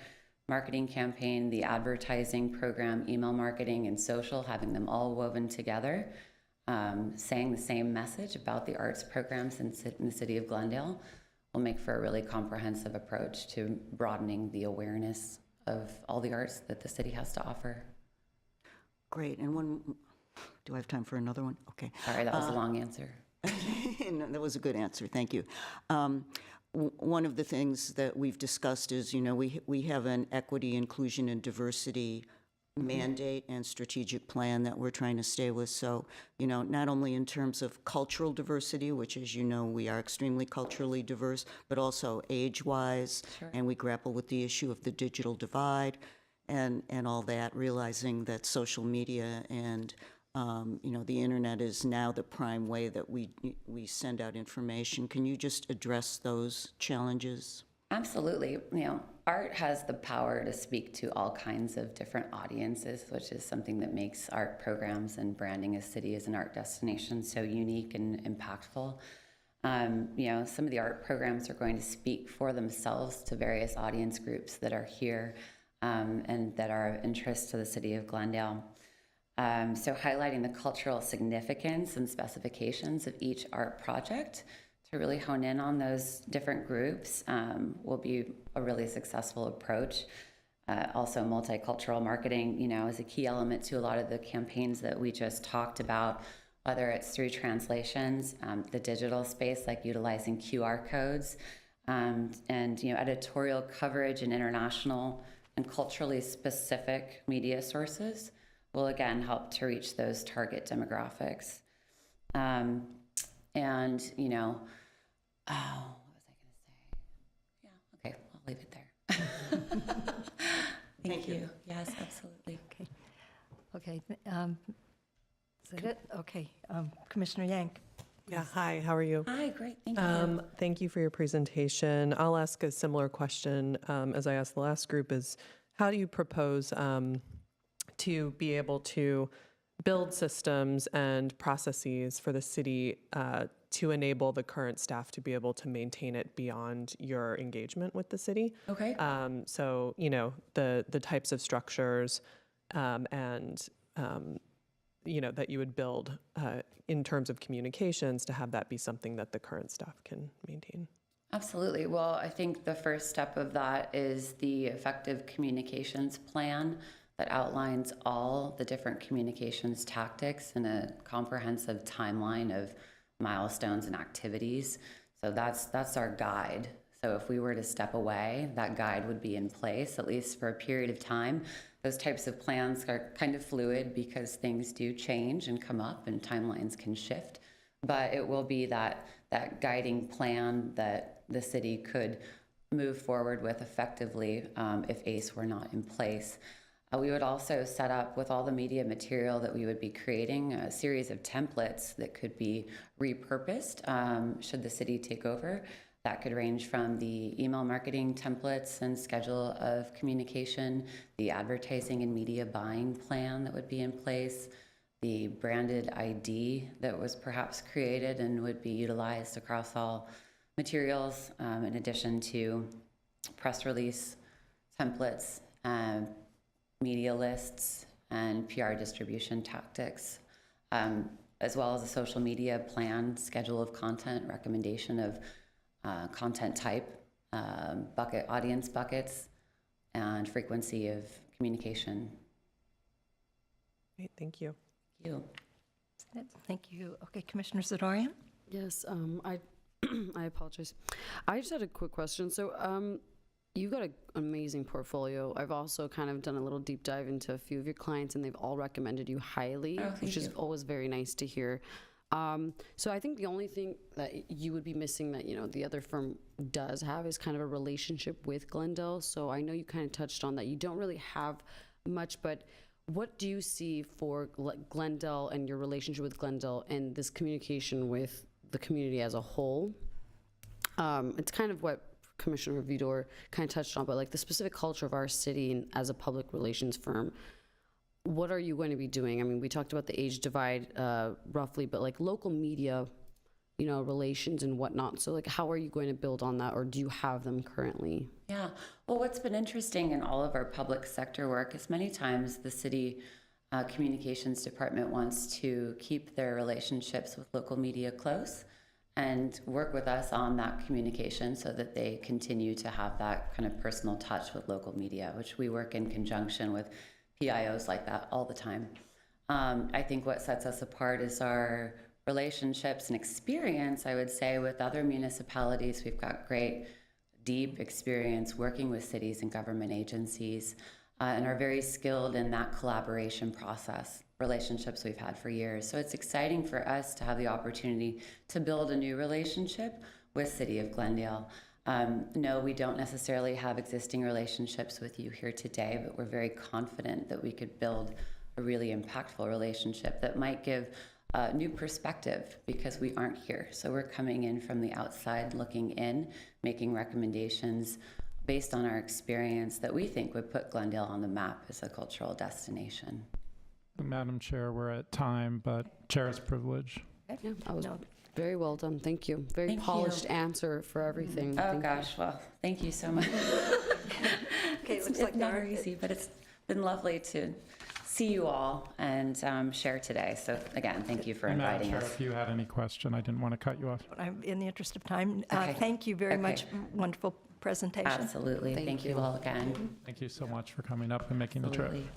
marketing campaign, the advertising program, email marketing, and social, having them all woven together, saying the same message about the arts programs in the city of Glendale will make for a really comprehensive approach to broadening the awareness of all the arts that the city has to offer. Great. And do I have time for another one? Okay. Sorry, that was a long answer. No, that was a good answer. Thank you. One of the things that we've discussed is, we have an equity, inclusion, and diversity mandate and strategic plan that we're trying to stay with. So, not only in terms of cultural diversity, which, as you know, we are extremely culturally diverse, but also age-wise, and we grapple with the issue of the digital divide and all that, realizing that social media and the internet is now the prime way that we send out information. Can you just address those challenges? Absolutely. Art has the power to speak to all kinds of different audiences, which is something that makes art programs and branding a city as an art destination so unique and impactful. Some of the art programs are going to speak for themselves to various audience groups that are here and that are of interest to the city of Glendale. So highlighting the cultural significance and specifications of each art project to really hone in on those different groups will be a really successful approach. Also, multicultural marketing, is a key element to a lot of the campaigns that we just talked about, whether it's through translations, the digital space, like utilizing QR codes, and editorial coverage and international and culturally specific media sources will again help to reach those target demographics. And, what was I going to say? Yeah, okay, I'll leave it there. Thank you. Yes, absolutely. Okay. Is that it? Okay. Commissioner Yank. Yeah, hi, how are you? Hi, great, thank you. Thank you for your presentation. I'll ask a similar question as I asked the last group is, how do you propose to be able to build systems and processes for the city to enable the current staff to be able to maintain it beyond your engagement with the city? Okay. So, the types of structures and, that you would build in terms of communications to have that be something that the current staff can maintain. Absolutely. Well, I think the first step of that is the effective communications plan that outlines all the different communications tactics in a comprehensive timeline of milestones and activities. So that's our guide. So if we were to step away, that guide would be in place, at least for a period of time. Those types of plans are kind of fluid because things do change and come up and timelines can shift. But it will be that guiding plan that the city could move forward with effectively if ACE were not in place. We would also set up, with all the media material that we would be creating, a series of templates that could be repurposed should the city take over. That could range from the email marketing templates and schedule of communication, the advertising and media buying plan that would be in place, the branded ID that was perhaps created and would be utilized across all materials, in addition to press release templates, media lists, and PR distribution tactics, as well as a social media plan, schedule of content, recommendation of content type, audience buckets, and frequency of communication. Great, thank you. Thank you. Thank you. Okay, Commissioner Zadorian? Yes, I apologize. I just had a quick question. So, you've got an amazing portfolio. I've also kind of done a little deep dive into a few of your clients, and they've all recommended you highly, which is always very nice to hear. So I think the only thing that you would be missing that, the other firm does have is kind of a relationship with Glendale. So I know you kind of touched on that. You don't really have much, but what do you see for Glendale and your relationship with Glendale and this communication with the community as a whole? It's kind of what Commissioner Vidor kind of touched on, but like the specific culture of our city and as a public relations firm, what are you going to be doing? I mean, we talked about the age divide roughly, but like local media, relations and whatnot. So like, how are you going to build on that, or do you have them currently? Yeah, well, what's been interesting in all of our public sector work is many times the city communications department wants to keep their relationships with local media close and work with us on that communication so that they continue to have that kind of personal touch with local media, which we work in conjunction with PIOs like that all the time. I think what sets us apart is our relationships and experience, I would say, with other municipalities. We've got great, deep experience working with cities and government agencies and are very skilled in that collaboration process, relationships we've had for years. So it's exciting for us to have the opportunity to build a new relationship with City of Glendale. No, we don't necessarily have existing relationships with you here today, but we're very confident that we could build a really impactful relationship that might give a new perspective because we aren't here. So we're coming in from the outside, looking in, making recommendations based on our experience that we think would put Glendale on the map as a cultural destination. Madam Chair, we're at time, but chair's privilege. Yeah, I was very well done. Thank you. Very Thank polished you. answer for everything. Oh Thank gosh, well, thank you so much. Okay, It's looks like never easy, but it's been lovely to see you all and share today. So again, thank you for Madam inviting Chair, us. if you had any question, I didn't want to cut you off. I'm in the interest of time. Okay. Thank you very Okay. much. Wonderful presentation. Absolutely. Thank Thank you you. all again. Thank you so much for coming up and making the trip. Absolutely.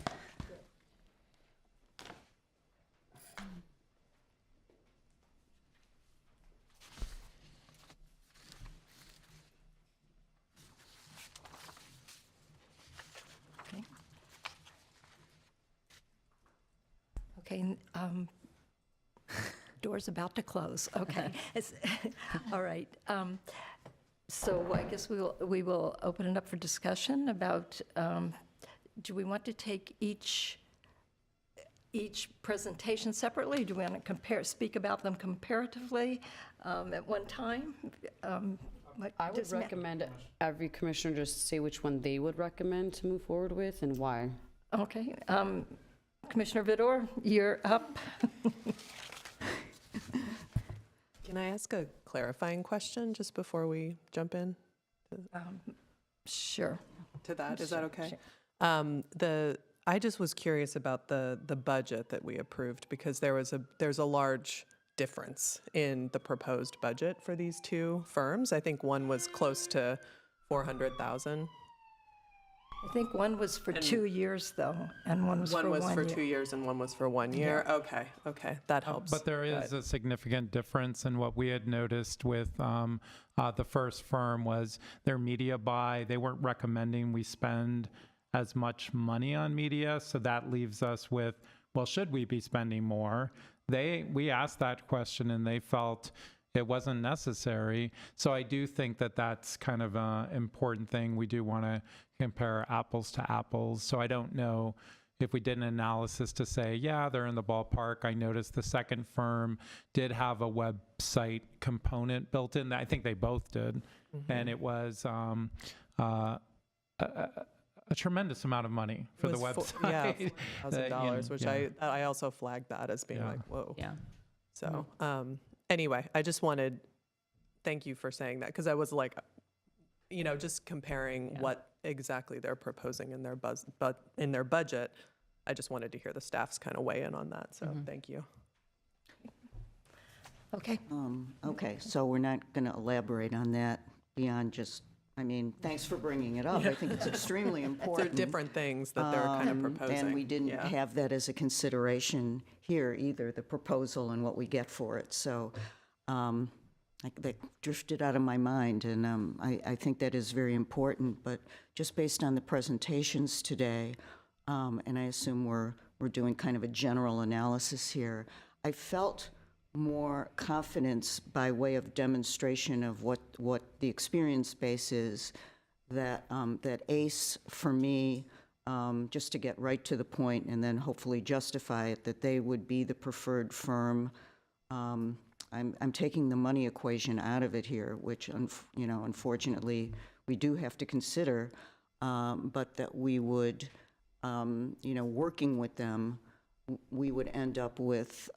Okay. Okay, door's about to close. Okay. All right. So I guess we will open it up for discussion about, do we want to take each presentation separately? Do we want to speak about them comparatively at one time? I would recommend every commissioner just say which one they would recommend to move forward with and why. Okay. Commissioner Vidor, you're up. Can I ask a clarifying question just before we jump in Sure. to that? Is Sure, that okay? sure. I just was curious about the budget that we approved because there's a large difference in the proposed budget for these two firms. I think one was close to 400,000. I think one was for 2 years, though, and one was for 1 year. One was for 2 years and one was for 1 year. Okay, that helps. But there is a significant difference in what we had noticed with the first firm was their media buy. They weren't recommending we spend as much money on media, so that leaves us with, well, should we be spending more? We asked that question and they felt it wasn't necessary. So I do think that that's kind of an important thing. We do want to compare apples to apples. So I don't know if we did an analysis to say, yeah, they're in the ballpark. I noticed the second firm did have a website component built in. I think they both did. And it was a tremendous amount of money for the website. Yeah, $1,000, which yeah. I also flagged that as being Yeah. like, whoa. Yeah. So anyway, I just wanted, thank you for saying that, because I was like, just comparing what exactly they're proposing in their budget. I just wanted to hear the staff's kind of weigh in on that. So thank you. Okay. Okay, so we're not going to elaborate on that beyond just, thanks for bringing it up. I think it's extremely They're important. different things that they're kind of proposing. And we didn't Yeah. have that as a consideration here either, the proposal and what we get for it. So that drifted out of my mind, and I think that is very important. But just based on the presentations today, and I assume we're doing kind of a general analysis here, I felt more confidence by way of demonstration of what the experience base is, that ACE, for me, just to get right to the point and then hopefully justify it, that they would be the preferred firm. I'm taking the money equation out of it here, which, unfortunately, we do have to consider, but that we would, working with them, we would end up with,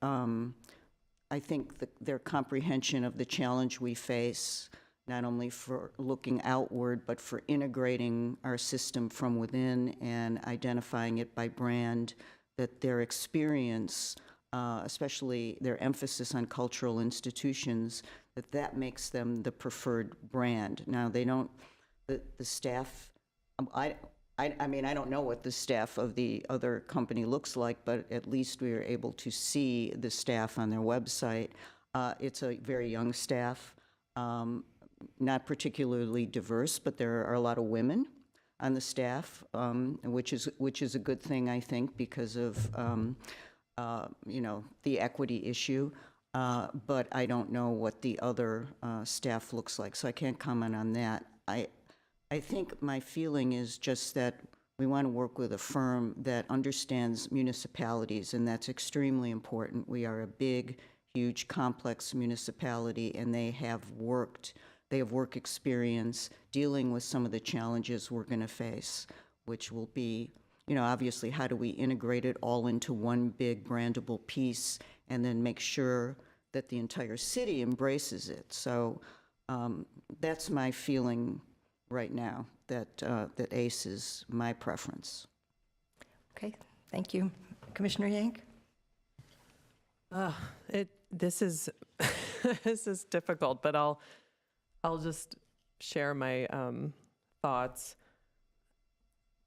I think, their comprehension of the challenge we face, not only for looking outward, but for integrating our system from within and identifying it by brand, that their experience, especially their emphasis on cultural institutions, that makes them the preferred brand. Now, they don't, the staff, I don't know what the staff of the other company looks like, but at least we are able to see the staff on their website. It's a very young staff, not particularly diverse, but there are a lot of women on the staff, which is a good thing, I think, because of the equity issue. But I don't know what the other staff looks like, so I can't comment on that. I think my feeling is just that we want to work with a firm that understands municipalities, and that's extremely important. We are a big, huge, complex municipality, and they have work experience dealing with some of the challenges we're going to face, which will be, obviously, how do we integrate it all into one big brandable piece and then make sure that the entire city embraces it. So that's my feeling right now, that ACE is my preference. Okay, thank you. Commissioner Yank? This is this is difficult, but I'll just share my thoughts.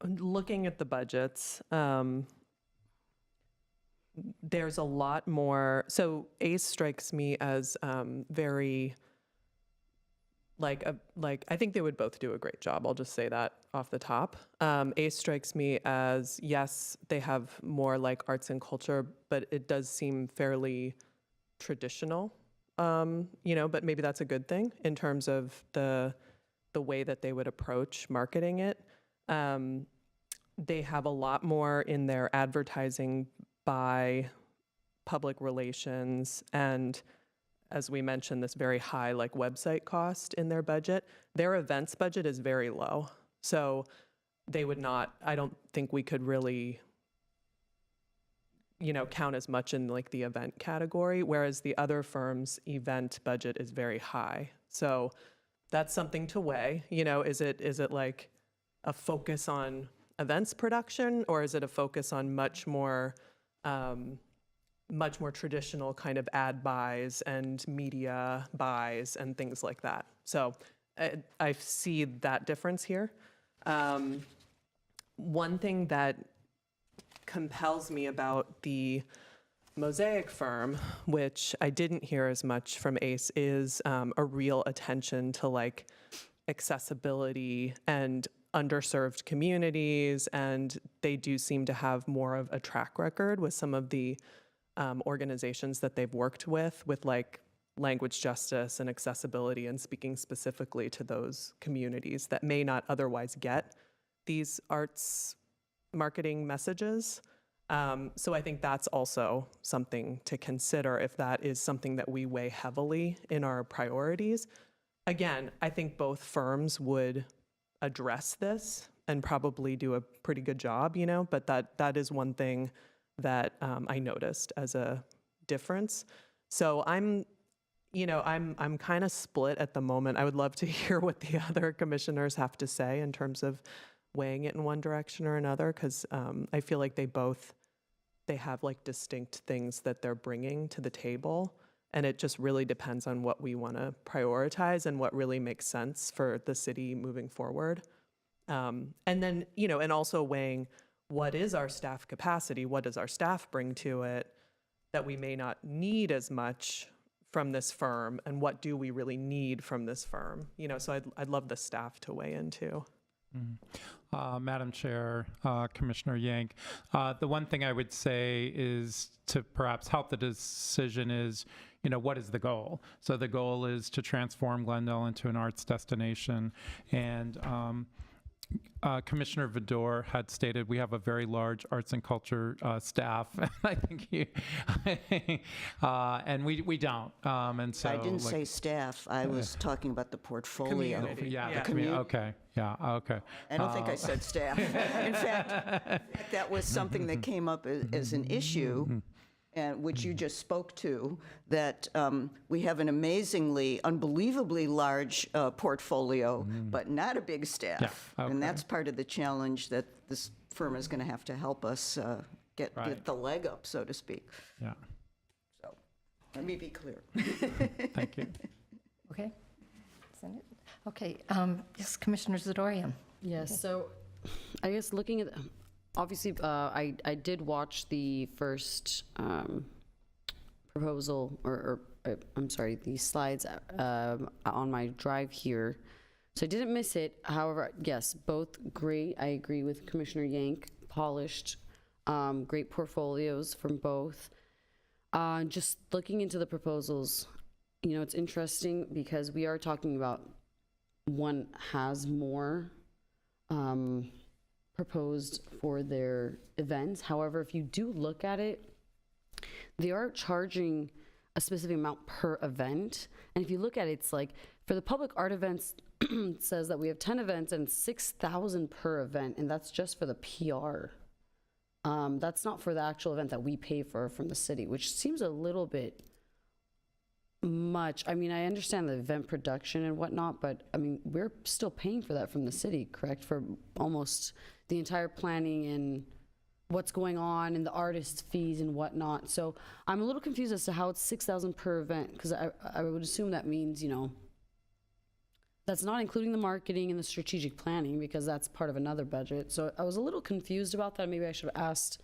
Looking at the budgets, there's a lot more. So ACE strikes me as very like I think they would both do a great job. I'll just say that off the top. ACE strikes me as, yes, they have more like arts and culture, but it does seem fairly traditional. But maybe that's a good thing in terms of the way that they would approach marketing it. They have a lot more in their advertising by public relations and, as we mentioned, this very high website cost in their budget. Their events budget is very low. So they would not, I don't think we could really, count as much in the event category, whereas the other firm's event budget is very high. So that's something to weigh. Is it like a focus on events production, or is it a focus on much more traditional kind of ad buys and media buys and things like that? So I see that difference here. One thing that compels me about the Mosaic firm, which I didn't hear as much from ACE, is a real attention to accessibility and underserved communities, and they do seem to have more of a track record with some of the organizations that they've worked with language justice and accessibility and speaking specifically to those communities that may not otherwise get these arts marketing messages. So I think that's also something to consider if that is something that we weigh heavily in our priorities. Again, I think both firms would address this and probably do a pretty good job, but that is one thing that I noticed as a difference. So I'm kind of split at the moment. I would love to hear what the other commissioners have to say in terms of weighing it in one direction or another, because I feel like they have like distinct things that they're bringing to the table, and it just really depends on what we want to prioritize and what really makes sense for the city moving forward. And then, and also weighing what is our staff capacity, what does our staff bring to it that we may not need as much from this firm, and what do we really need from this firm? So I'd love the staff to weigh in too. Madam Chair, Commissioner Yank, the one thing I would say is to perhaps help the decision is, what is the goal? So the goal is to transform Glendale into an arts destination. And Commissioner Vidor had stated we have a very large arts and culture staff. I think and we don't. And so I didn't say staff. I was talking about the portfolio. Community. Yeah, Yeah. the community. Okay. Yeah. Okay. I don't think I said staff. In fact, that was something that came up as an issue, and which you just spoke to, that we have an amazingly, unbelievably large portfolio, but not a big staff. Yeah, okay. And that's part of the challenge that this firm is going to have to help us get the leg up, so to speak. Yeah. So let me be clear. Thank you. Okay? Isn't it? Okay, yes, Commissioner Zadorian. Yes, so I guess looking at, obviously, I did watch the first proposal, or I'm sorry, the slides on my drive here. So I didn't miss it. However, yes, both great. I agree with Commissioner Yank, polished, great portfolios from both. Just looking into the proposals, it's interesting because we are talking about one has more proposed for their events. However, if you do look at it, they are charging a specific amount per event. And if you look at it, it's like for the public art events, it says that we have 10 events and $6,000 per event, and that's just for the PR. That's not for the actual event that we pay for from the city, which seems a little bit much. I mean, I understand the event production and whatnot, but I mean, we're still paying for that from the city, correct? For almost the entire planning and what's going on and the artist fees and whatnot. So I'm a little confused as to how it's $6,000 per event, because I would assume that means, that's not including the marketing and the strategic planning, because that's part of another budget. So I was a little confused about that. Maybe I should have asked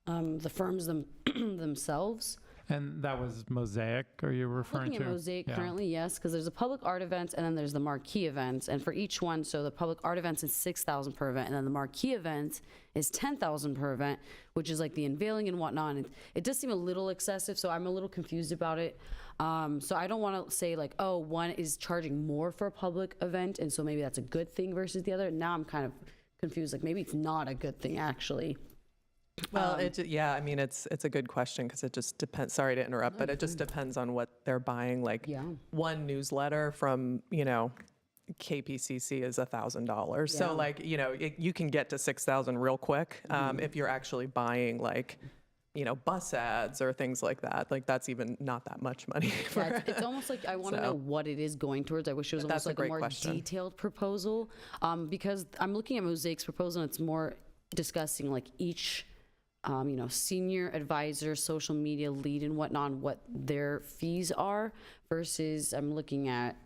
the firms themselves. And that was Mosaic, are you referring Looking to? at Mosaic Yeah. currently, yes, because there's a public art events and then there's the marquee events. And for each one, so the public art events is $6,000 per event, and then the marquee event is $10,000 per event, which is like the unveiling and whatnot. And it does seem a little excessive, so I'm a little confused about it. So I don't want to say like, oh, one is charging more for a public event, and so maybe that's a good thing versus the other. Now I'm kind of confused, like maybe it's not a good thing actually. Well, it's a good question because it just depends. Sorry to interrupt, but it just depends on what they're buying. Like Yeah. one newsletter from, KPCC is $1,000. Yeah. So like, you can get to 6,000 real quick if you're actually buying like, bus ads or things like that. Like that's even not that much money. For, Yeah, it's almost like I want to know what it is going towards. I wish it was That's almost a like a great more question. detailed proposal, because I'm looking at Mosaic's proposal and it's more discussing like each senior advisor, social media lead and whatnot, what their fees are versus I'm looking at,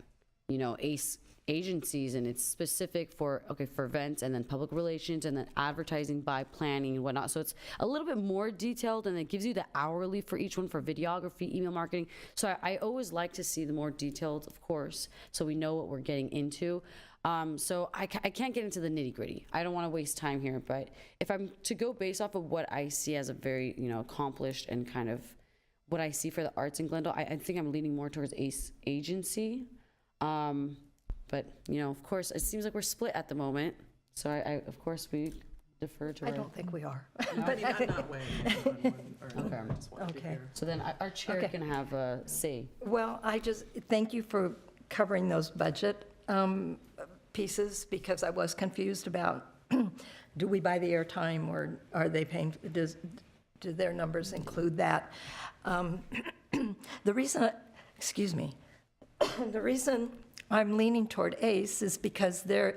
ACE agencies, and it's specific for events and then public relations and then advertising by planning and whatnot. So it's a little bit more detailed, and it gives you the hourly for each one for videography, email marketing. So I always like to see the more detailed, of course, so we know what we're getting into. So I can't get into the nitty gritty. I don't want to waste time here, but if I'm to go based off of what I see as a very, accomplished and kind of what I see for the arts in Glendale, I think I'm leaning more towards ACE agency. But, you know, of course, it seems like we're split at the moment. So of course, we defer to I our. don't think we are. I'm not weighing in on one or another. Okay. I just wanted to Okay. hear. So then our chair Okay. can have a say. Well, I just, thank you for covering those budget pieces, because I was confused about, do we buy the airtime, or are they paying, do their numbers include that? The reason, excuse me, the reason I'm leaning toward ACE is because they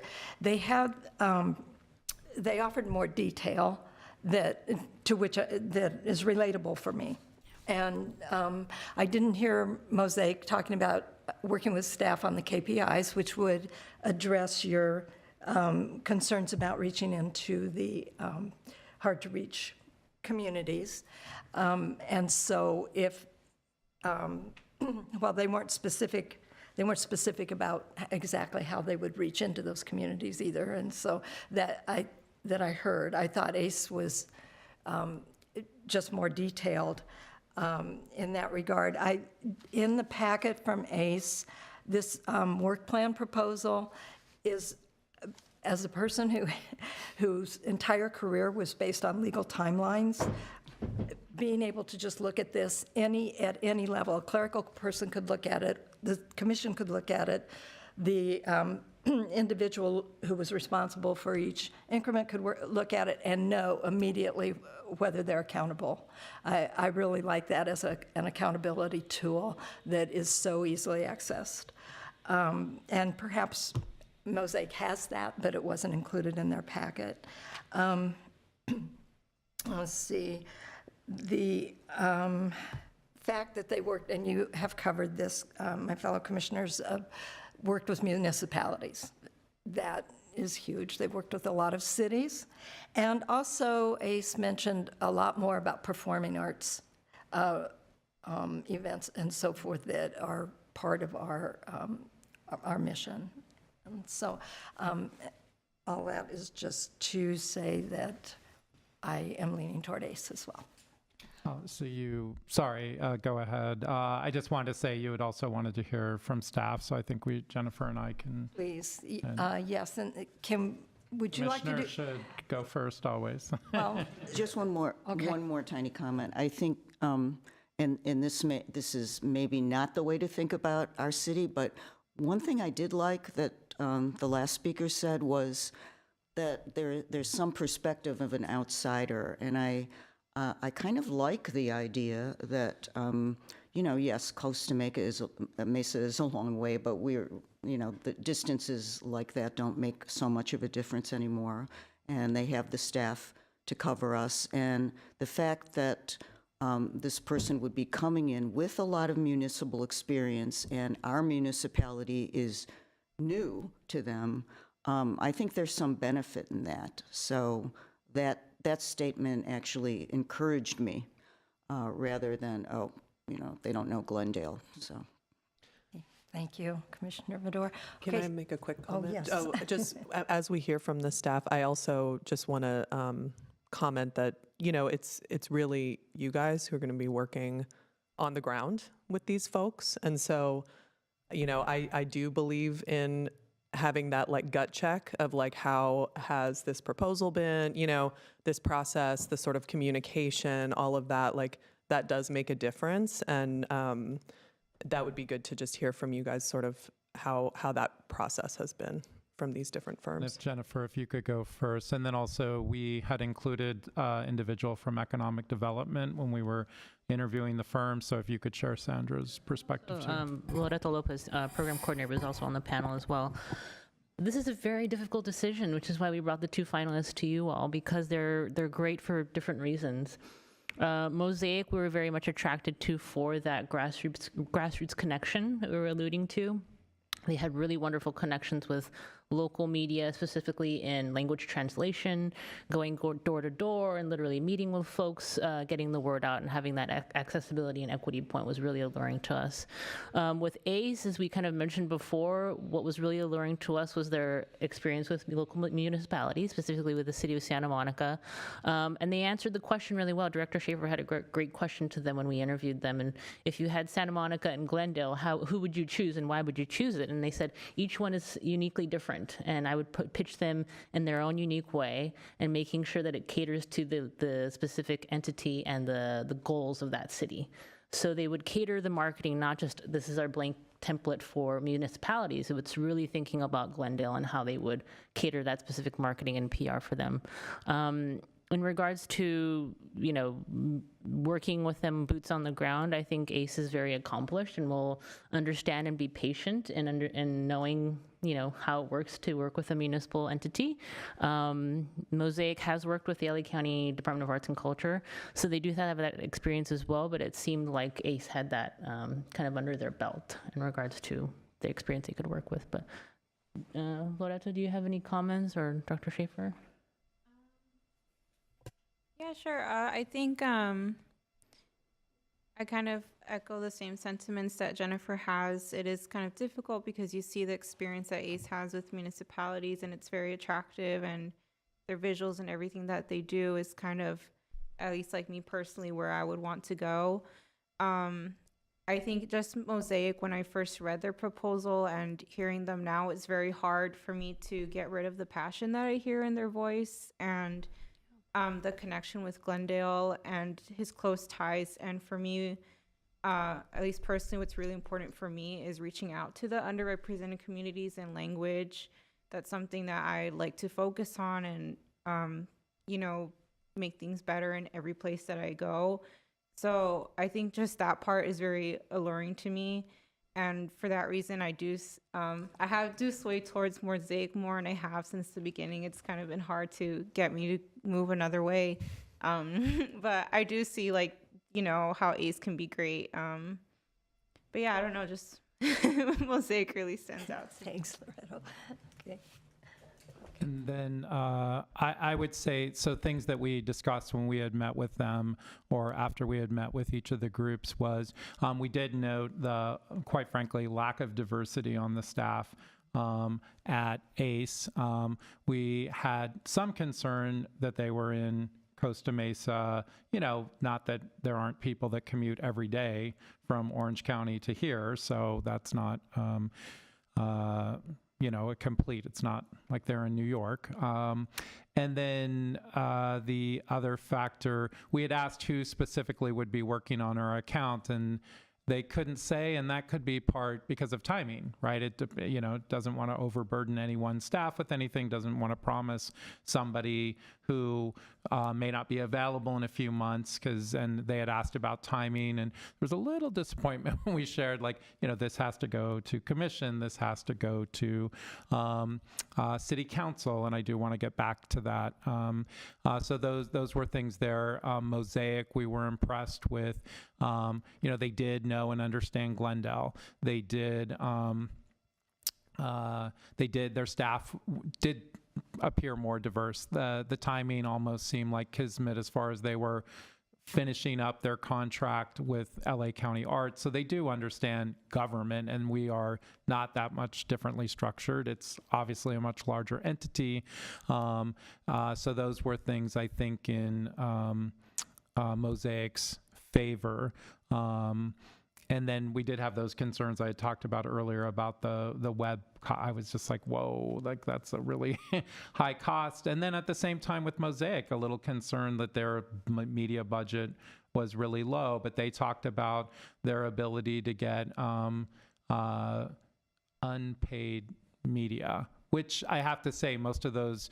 offered more detail that is relatable for me. And I didn't hear Mosaic talking about working with staff on the KPIs, which would address your concerns about reaching into the hard-to-reach communities. And so while they weren't specific about exactly how they would reach into those communities either. And so that I heard, I thought ACE was just more detailed in that regard. In the packet from ACE, this work plan proposal is, as a person whose entire career was based on legal timelines, being able to just look at this at any level, a clerical person could look at it, the commission could look at it, the individual who was responsible for each increment could look at it and know immediately whether they're accountable. I really like that as an accountability tool that is so easily accessed. And perhaps Mosaic has that, but it wasn't included in their packet. Let's see. The fact that they worked, and you have covered this, my fellow commissioners, worked with municipalities. That is huge. They've worked with a lot of cities. And also, ACE mentioned a lot more about performing arts events and so forth that are part of our mission. And so all that is just to say that I am leaning toward ACE as well. Sorry, go ahead. I just wanted to say you had also wanted to hear from staff, so I think Jennifer and I can. Please, yes, and would you like to Commissioner should go first always. well, Just one more tiny comment. I think, and this is maybe not the way to think about our city, but one thing I did like that the last speaker said was that there's some perspective of an outsider, and I kind of like the idea that, yes, Costa Mesa is a long way, but the distances like that don't make so much of a difference anymore, and they have the staff to cover us. And the fact that this person would be coming in with a lot of municipal experience, and our municipality is new to them, I think there's some benefit in that. So that statement actually encouraged me rather than, they don't know Glendale, so. thank you, Commissioner Vidor. Can Okay, I make a quick comment? yes. Just as we hear from the staff, I also just want to comment that, it's really you guys who are going to be working on the ground with these folks. And so, I do believe in having that gut check of how has this proposal been, this process, the sort of communication, all of that, that does make a difference. And that would be good to just hear from you guys sort of how that process has been from these different firms. Jennifer, if you could go first. And then also, we had included individual from economic development when we were interviewing the firm. So if you could share Sandra's perspective too. Loreto Lopez, program coordinator, was also on the panel as well. This is a very difficult decision, which is why we brought the two finalists to you all, because they're great for different reasons. Mosaic, we were very much attracted to for that grassroots connection that we were alluding to. They had really wonderful connections with local media, specifically in language translation, going door to door and literally meeting with folks, getting the word out, and having that accessibility and equity point was really alluring to us. With ACE, as we kind of mentioned before, what was really alluring to us was their experience with local municipalities, specifically with the city of Santa Monica. And they answered the question really well. Director Schaefer had a great question to them when we interviewed them. And if you had Santa Monica and Glendale, who would you choose and why would you choose it? And they said each one is uniquely different. And I would pitch them in their own unique way and making sure that it caters to the specific entity and the goals of that city. So they would cater the marketing, not just this is our blank template for municipalities. It's really thinking about Glendale and how they would cater that specific marketing and PR for them. In regards to, working with them boots on the ground, I think ACE is very accomplished and will understand and be patient in knowing, how it works to work with a municipal entity. Mosaic has worked with the LA County Department of Arts and Culture, so they do have that experience as well, but it seemed like ACE had that kind of under their belt in regards to the experience they could work with. But Loreto, do you have any comments, or Dr. Schaefer? Yeah, sure. I think I kind of echo the same sentiments that Jennifer has. It is kind of difficult because you see the experience that ACE has with municipalities, and it's very attractive, and their visuals and everything that they do is kind of, at least like me personally, where I would want to go. I think just Mosaic, when I first read their proposal and hearing them now, it's very hard for me to get rid of the passion that I hear in their voice, and the connection with Glendale and his close ties. And for me, at least personally, what's really important for me is reaching out to the underrepresented communities and language. That's something that I like to focus on and, make things better in every place that I go. So I think just that part is very alluring to me. And for that reason, I do sway towards Mosaic more, and I have since the beginning. It's kind of been hard to get me to move another way. But I do see, how ACE can be great. But yeah, I don't know, just Mosaic really stands out to me. Thanks, Loreto. Okay. And then I would say, so things that we discussed when we had met with them or after we had met with each of the groups was we did note the, quite frankly, lack of diversity on the staff at ACE. We had some concern that they were in Costa Mesa, not that there aren't people that commute every day from Orange County to here, so that's not a complete, it's not like they're in New York. And then the other factor, we had asked who specifically would be working on our account, and they couldn't say, and that could be part because of timing, right? It doesn't want to overburden any one staff with anything, doesn't want to promise somebody who may not be available in a few months, and they had asked about timing, and there was a little disappointment when we shared, this has to go to commission, this has to go to city council, and I do want to get back to that. So those were things there. Mosaic, we were impressed with. They did know and understand Glendale. They did. Their staff did appear more diverse. The timing almost seemed like Kismet as far as they were finishing up their contract with LA County Arts. So they do understand government, and we are not that much differently structured. It's obviously a much larger entity. So those were things I think in Mosaic's favor. And then we did have those concerns I had talked about earlier about the web. I was just like, whoa, that's a really high cost. And then at the same time with Mosaic, a little concern that their media budget was really low, but they talked about their ability to get unpaid media, which I have to say, most of those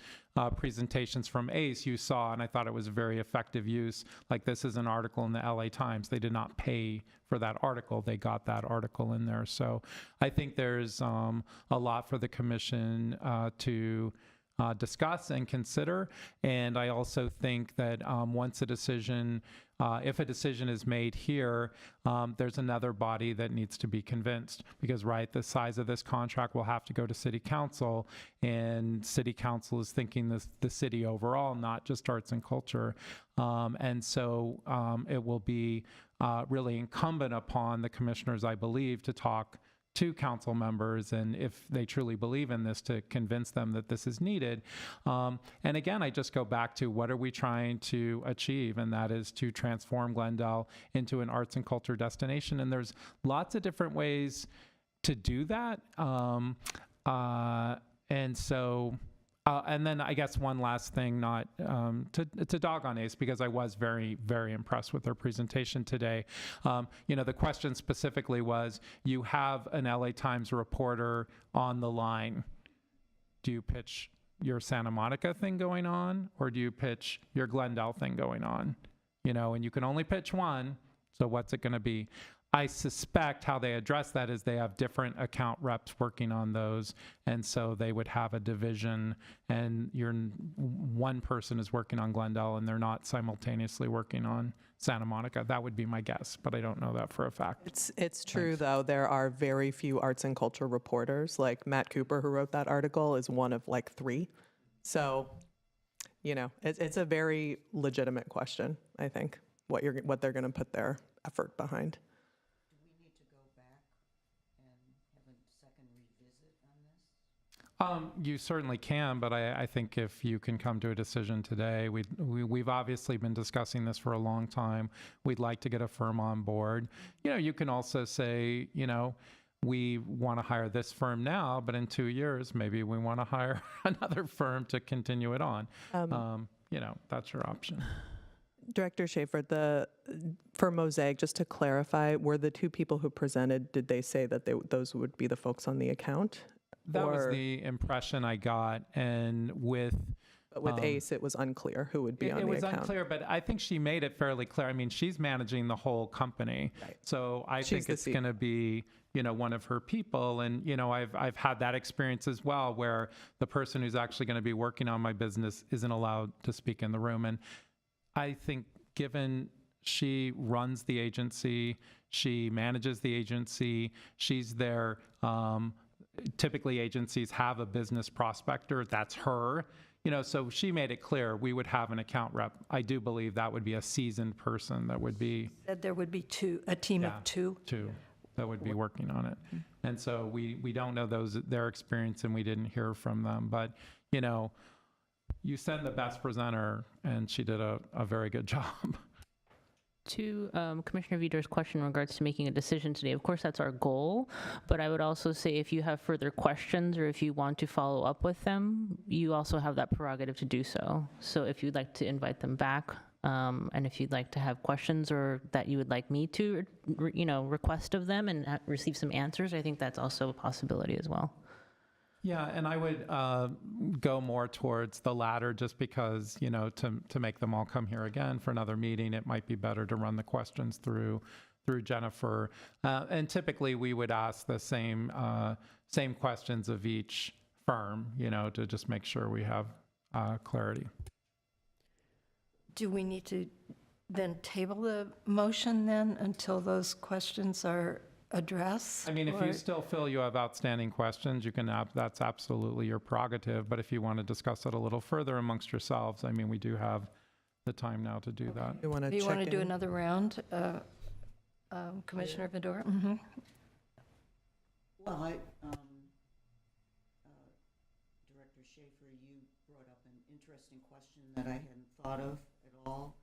presentations from ACE you saw, and I thought it was a very effective use. Like, this is an article in the LA Times. They did not pay for that article. They got that article in there. So I think there's a lot for the commission to discuss and consider. And I also think that once a decision, if a decision is made here, there's another body that needs to be convinced, because, right, the size of this contract will have to go to City Council, and City Council is thinking the city overall, not just arts and culture. And so it will be really incumbent upon the commissioners, I believe, to talk to council members, and if they truly believe in this, to convince them that this is needed. And again, I just go back to what are we trying to achieve, and that is to transform Glendale into an arts and culture destination. And there's lots of different ways to do that. And so, and then I guess one last thing, not to dog on Ace, because I was very, very impressed with their presentation today. The question specifically was, you have an LA Times reporter on the line. Do you pitch your Santa Monica thing going on, or do you pitch your Glendale thing going on? And you can only pitch one, so what's it going to be? I suspect how they address that is they have different account reps working on those, and so they would have a division, and one person is working on Glendale, and they're not simultaneously working on Santa Monica. That would be my guess, but I don't know that for a fact. It's true, though. There are very few arts and culture reporters. Like Matt Cooper, who wrote that article, is one of like 3. So, it's a very legitimate question, I think, what they're going to put their effort behind. You certainly can, but I think if you can come to a decision today, we've obviously been discussing this for a long time. We'd like to get a firm on board. You can also say, we want to hire this firm now, but in 2 years, maybe we want to hire another firm to continue it on. That's your option. Director Schaefer, for Mosaic, just to clarify, were the 2 people who presented, did they say that those would be the folks on the account? That was the impression I got, and with Ace, it was unclear who would be on the account. It was unclear, but I think she made it fairly clear. I mean, she's managing the whole company, right. So I think it's going to be, one of her people. And I've had that experience as well, where the person who's actually going to be working on my business isn't allowed to speak in the room. And I think, given she runs the agency, she manages the agency, she's there. Typically, agencies have a business prospector. That's her. So she made it clear we would have an account rep. I do believe that would be a seasoned person that would be. Said there would be a team of 2. 2 that would be working on it. And so we don't know their experience, and we didn't hear from them. But, you send the best presenter, and she did a very good job. To Commissioner Vidor's question in regards to making a decision today, of course, that's our goal, but I would also say if you have further questions or if you want to follow up with them, you also have that prerogative to do so. So if you'd like to invite them back, and if you'd like to have questions or that you would like me to, request of them and receive some answers, I think that's also a possibility as well. Yeah, and I would go more towards the latter, just because, to make them all come here again for another meeting, it might be better to run the questions through Jennifer. And typically, we would ask the same questions of each firm, to just make sure we have clarity. Do we need to then table the motion then until those questions are addressed? I mean, if you still feel you have outstanding questions, you can that's absolutely your prerogative. But if you want to discuss it a little further amongst yourselves, I mean, we do have the time now to do that. You want do you want to do another round, Commissioner Vidor? Mm-hmm. Well, Director Schaefer, you brought up an interesting question that I hadn't thought of at all,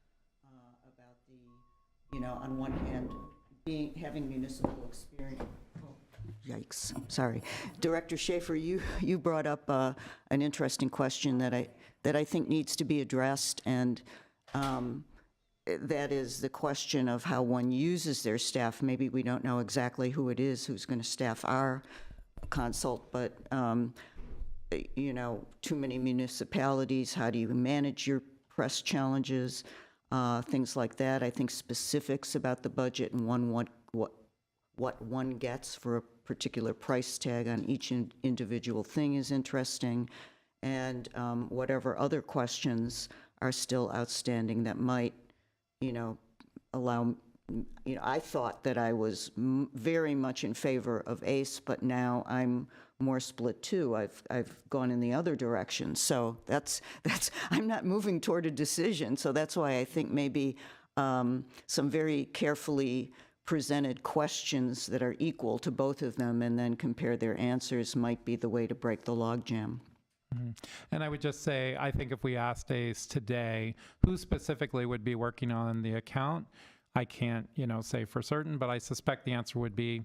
about on one hand, having municipal experience. Yikes, sorry. Director Schaefer, you brought up an interesting question that I think needs to be addressed, and that is the question of how one uses their staff. Maybe we don't know exactly who it is who's going to staff our consult, but too many municipalities, how do you manage your press challenges? Things like that. I think specifics about the budget and what one gets for a particular price tag on each individual thing is interesting. and whatever other questions are still outstanding that might, allow, I thought that I was very much in favor of ACE, but now I'm more split too. I've gone in the other direction. So that's I'm not moving toward a decision. So that's why I think maybe some very carefully presented questions that are equal to both of them and then compare their answers might be the way to break the logjam. And I would just say, I think if we asked ACE today, who specifically would be working on the account, I can't, say for certain, but I suspect the answer would be,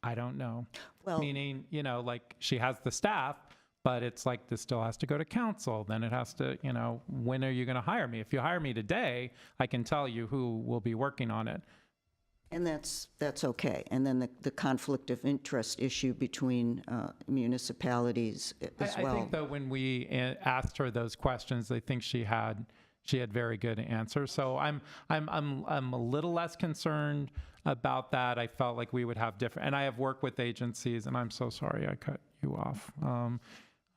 I don't know. Well, meaning, like she has the staff, but it's like this still has to go to council. Then it has to, when are you going to hire me? If you hire me today, I can tell you who will be working on it. and that's okay. And then the conflict of interest issue between municipalities as well. I think, though, when we asked her those questions, I think she had very good answers. So I'm a little less concerned about that. I felt like we would have different, and I have worked with agencies, and I'm so sorry I cut you off.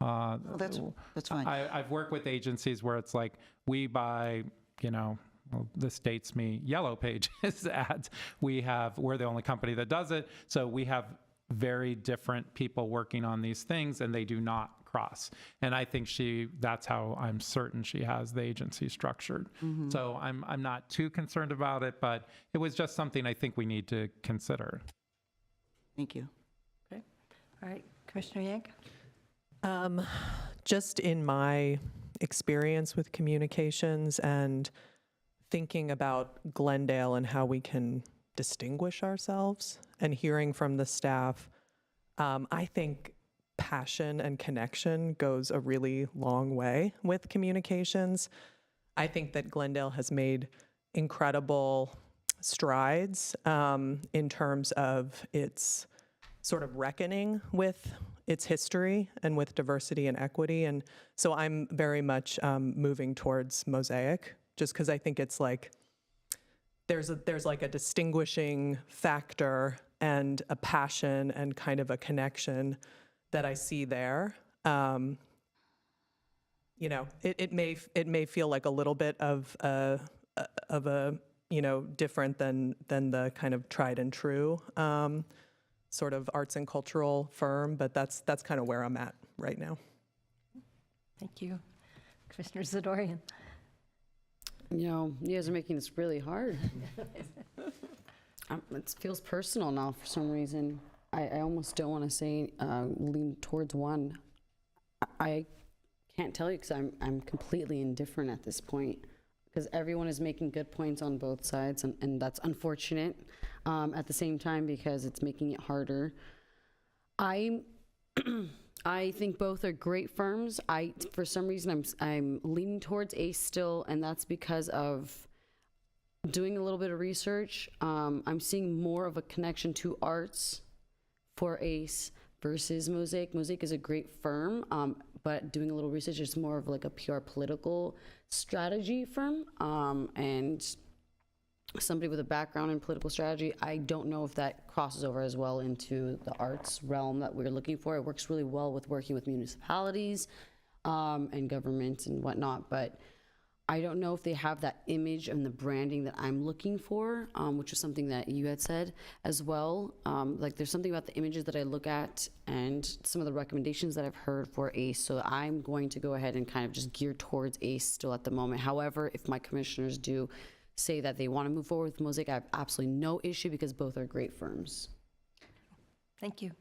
Well, that's fine. I've worked with agencies where it's like we buy, well, this dates me, Yellow Pages ads. We're the only company that does it. So we have very different people working on these things, and they do not cross. And I think that's how I'm certain she has the agency structured. So I'm not too concerned about it, but it was just something I think we need to consider. Thank you. Okay. All right, Commissioner Yank? Just in my experience with communications and thinking about Glendale and how we can distinguish ourselves and hearing from the staff, I think passion and connection goes a really long way with communications. I think that Glendale has made incredible strides in terms of its sort of reckoning with its history and with diversity and equity. And so I'm very much moving towards Mosaic, just because I think it's like there's like a distinguishing factor and a passion and kind of a connection that I see there. It may feel like a little bit of a different than the kind of tried and true sort of arts and cultural firm, but that's kind of where I'm at right now. Thank you. Commissioner Zadorian? You guys are making this really hard. It feels personal now for some reason. I almost don't want to say lean towards one. I can't tell you because I'm completely indifferent at this point, because everyone is making good points on both sides, and that's unfortunate at the same time because it's making it harder. I think both are great firms. For some reason, I'm leaning towards ACE still, and that's because of doing a little bit of research. I'm seeing more of a connection to arts for ACE versus Mosaic. Mosaic is a great firm, but doing a little research, it's more of like a PR political strategy firm, and somebody with a background in political strategy. I don't know if that crosses over as well into the arts realm that we're looking for. It works really well with working with municipalities and governments and whatnot, but I don't know if they have that image and the branding that I'm looking for, which is something that you had said as well. Like there's something about the images that I look at and some of the recommendations that I've heard for ACE. So I'm going to go ahead and kind of just gear towards ACE still at the moment. However, if my commissioners do say that they want to move forward with Mosaic, I have absolutely no issue because both are great firms. Thank you.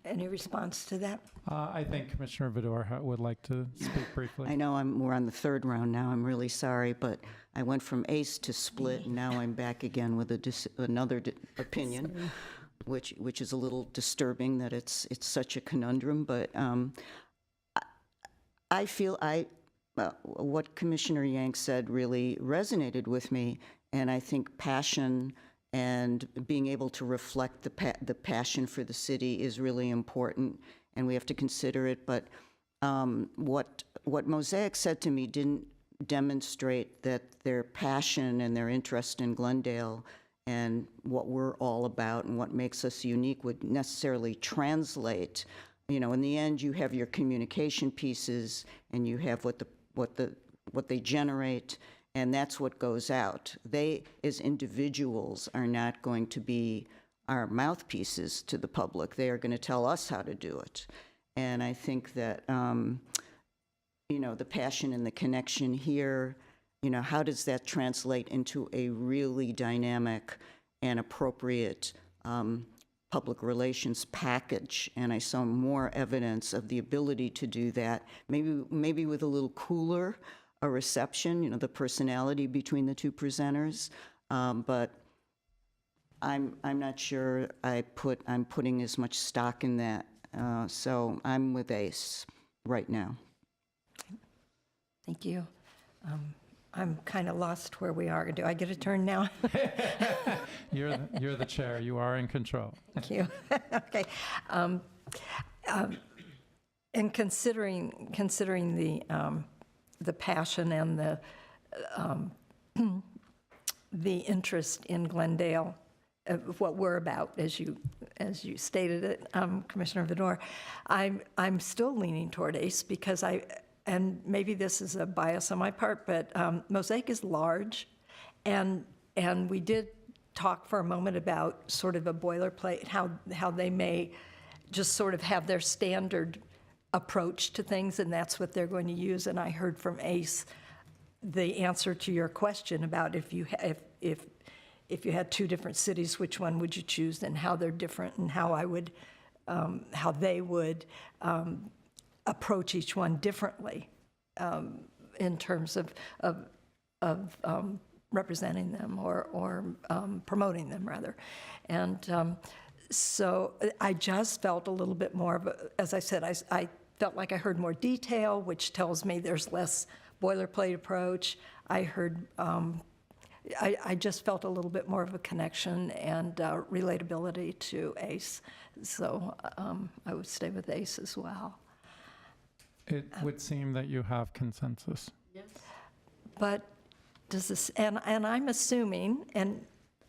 Any response to that? I think Commissioner Vidor would like to speak briefly. I know we're on the third round now. I'm really sorry, but I went from ACE to split, and now I'm back again with another opinion, which is a little disturbing that it's such a conundrum. But I feel what Commissioner Yank said really resonated with me, and I think passion and being able to reflect the passion for the city is really important, and we have to consider it. But what Mosaic said to me didn't demonstrate that their passion and their interest in Glendale and what we're all about and what makes us unique would necessarily translate you know, in the end, you have your communication pieces, and you have what they generate, and that's what goes out. They, as individuals, are not going to be our mouthpieces to the public. They are going to tell us how to do it. And I think that, you know, the passion and the connection here, you know, how does that translate into a really dynamic and appropriate public relations package? And I saw more evidence of the ability to do that, maybe with a little cooler a reception, you know, the personality between the two presenters. But I'm not sure I'm putting as much stock in that. So I'm with ACE right now. Thank you. I'm kind of lost where we are. Do I get a turn now? You're the chair. You are in control. Thank you. Okay. And considering the passion and the interest in Glendale, of what we're about, as you stated it, Commissioner Vidor, I'm still leaning toward ACE because and maybe this is a bias on my part, but Mosaic is large, and we did talk for a moment about sort of a boilerplate, how they may just sort of have their standard approach to things, and that's what they're going to use. And I heard from ACE the answer to your question about if you had two different cities, which one would you choose, and how they're different, and how they would approach each one differently in terms of representing them or promoting them, rather. And so I just felt a little bit more of as I said, I felt like I heard more detail, which tells me there's less boilerplate approach. I heard, I just felt a little bit more of a connection and relatability to ACE. So I would stay with ACE as well. It would seem that you have consensus. But does this, and I'm assuming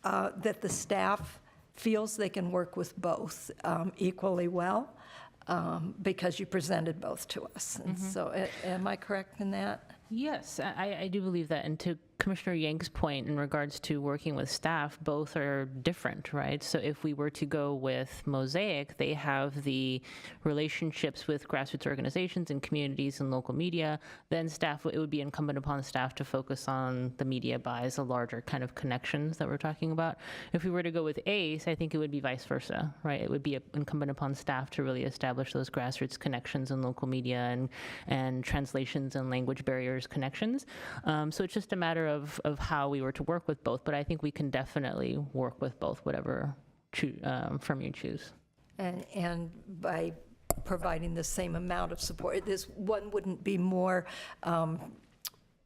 that the staff feels they can work with both equally well because you presented both to us. And so am I correct in that? Yes, I do believe that. And to Commissioner Yank's point in regards to working with staff, both are different, right? So if we were to go with Mosaic, they have the relationships with grassroots organizations and communities and local media. Then staff, it would be incumbent upon staff to focus on the media buys, the larger kind of connections that we're talking about. If we were to go with ACE, I think it would be vice versa, right? It would be incumbent upon staff to really establish those grassroots connections in local media and translations and language barriers connections. So it's just a matter of how we were to work with both, but I think we can definitely work with both, whatever firm you choose. And by providing the same amount of support, this one wouldn't be more,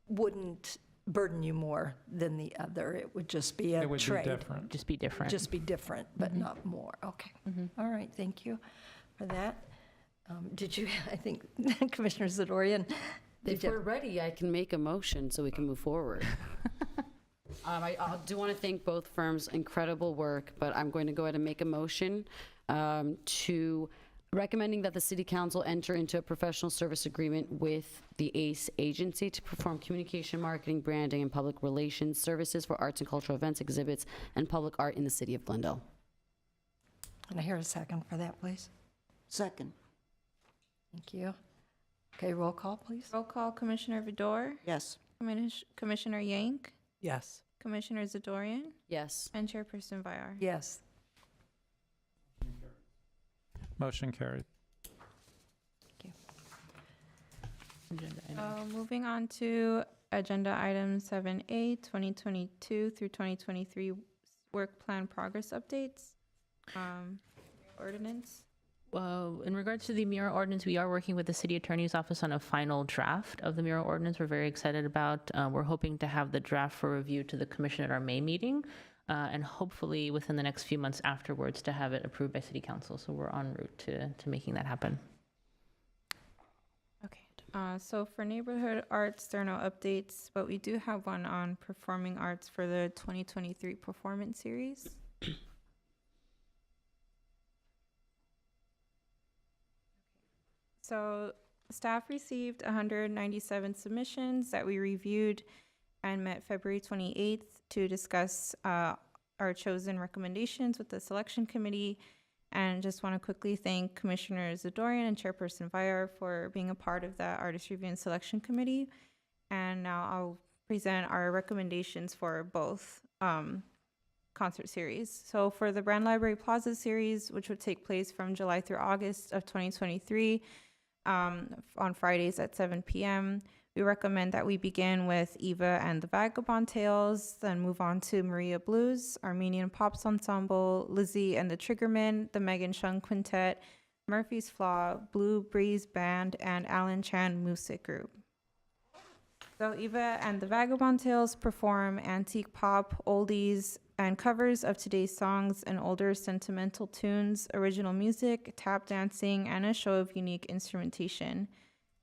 wouldn't burden you more than the other. It would just be a It would trade. be different. Just be different. Just be different, but not more. Okay. All right. Thank you for that. Did you, I think, Commissioner Zadorian, If we're ready, I can make a motion so we can move forward. I do want to thank both firms, incredible work, but I'm going to go ahead and make a motion to recommending that the City Council enter into a professional service agreement with the ACE agency to perform communication, marketing, branding, and public relations services for arts and cultural events, exhibits, and public art in the city of Glendale. Can I hear a second for that, please? Second. Thank you. Okay, roll call, please. Roll call, Commissioner Vidor, Yes. Commissioner Yank, Yes. Commissioner Zadorian, Yes. and Chairperson Vyar. Yes. Motion carried. Moving on to agenda item 7A, 2022 through 2023 work plan progress updates. Ordinance. In regards to the Mira ordinance, we are working with the city attorney's office on a final draft of the Mira ordinance. We're very excited about. We're hoping to have the draft for review to the commission at our May meeting, and hopefully within the next few months afterwards to have it approved by city council. So we're en route to making that happen. Okay. So for neighborhood arts, there are no updates, but we do have one on performing arts for the 2023 performance series. So staff received 197 submissions that we reviewed and met February 28th to discuss our chosen recommendations with the selection committee. And just want to quickly thank Commissioner Zadorian and Chairperson Vayar for being a part of that artist review and selection committee. And now I'll present our recommendations for both concert series. So for the Brand Library Plaza series, which would take place from July through August of 2023, on Fridays at 7 p.m., we recommend that we begin with Eva and the Vagabond Tales, then move on to Maria Blues, Armenian Pops Ensemble, Lizzie and the Triggermen, the Megan Shung Quintet, Murphy's Flaw, Blue Breeze Band, and Alan Chan Music Group. So Eva and the Vagabond Tales perform antique pop, oldies, and covers of today's songs and older sentimental tunes, original music, tap dancing, and a show of unique instrumentation.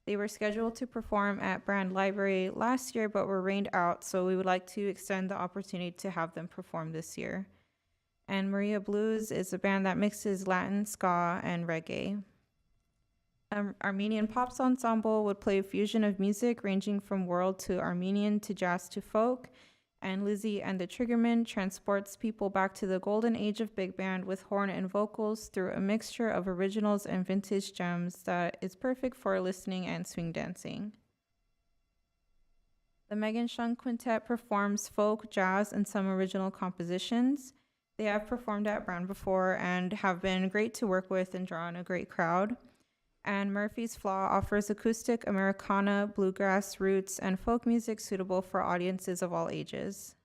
They were scheduled to perform at Brand Library last year, but were rained out, so we would like to extend the opportunity to have them perform this year. And Maria Blues is a band that mixes Latin, ska, and reggae. Armenian Pops Ensemble would play a fusion of music ranging from world to Armenian to jazz to folk, and Lizzie and the Triggermen transports people back to the golden age of big band with horn and vocals through a mixture of originals and vintage gems that is perfect for listening and swing dancing. The Megan Shung Quintet performs folk, jazz, and some original compositions. They have performed at Brand before and have been great to work with and drawn a great crowd. And Murphy's Flaw offers acoustic Americana, bluegrass, roots, and folk music suitable for audiences of all ages.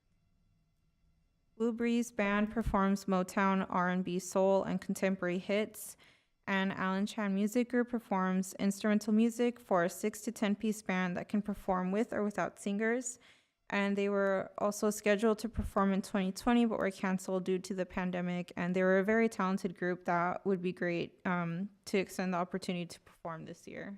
Blue Breeze Band performs Motown, R&B, soul, and contemporary hits, and Alan Chan Music Group performs instrumental music for a 6 to 10-piece band that can perform with or without singers. And they were also scheduled to perform in 2020, but were canceled due to the pandemic. And they were a very talented group that would be great to extend the opportunity to perform this year.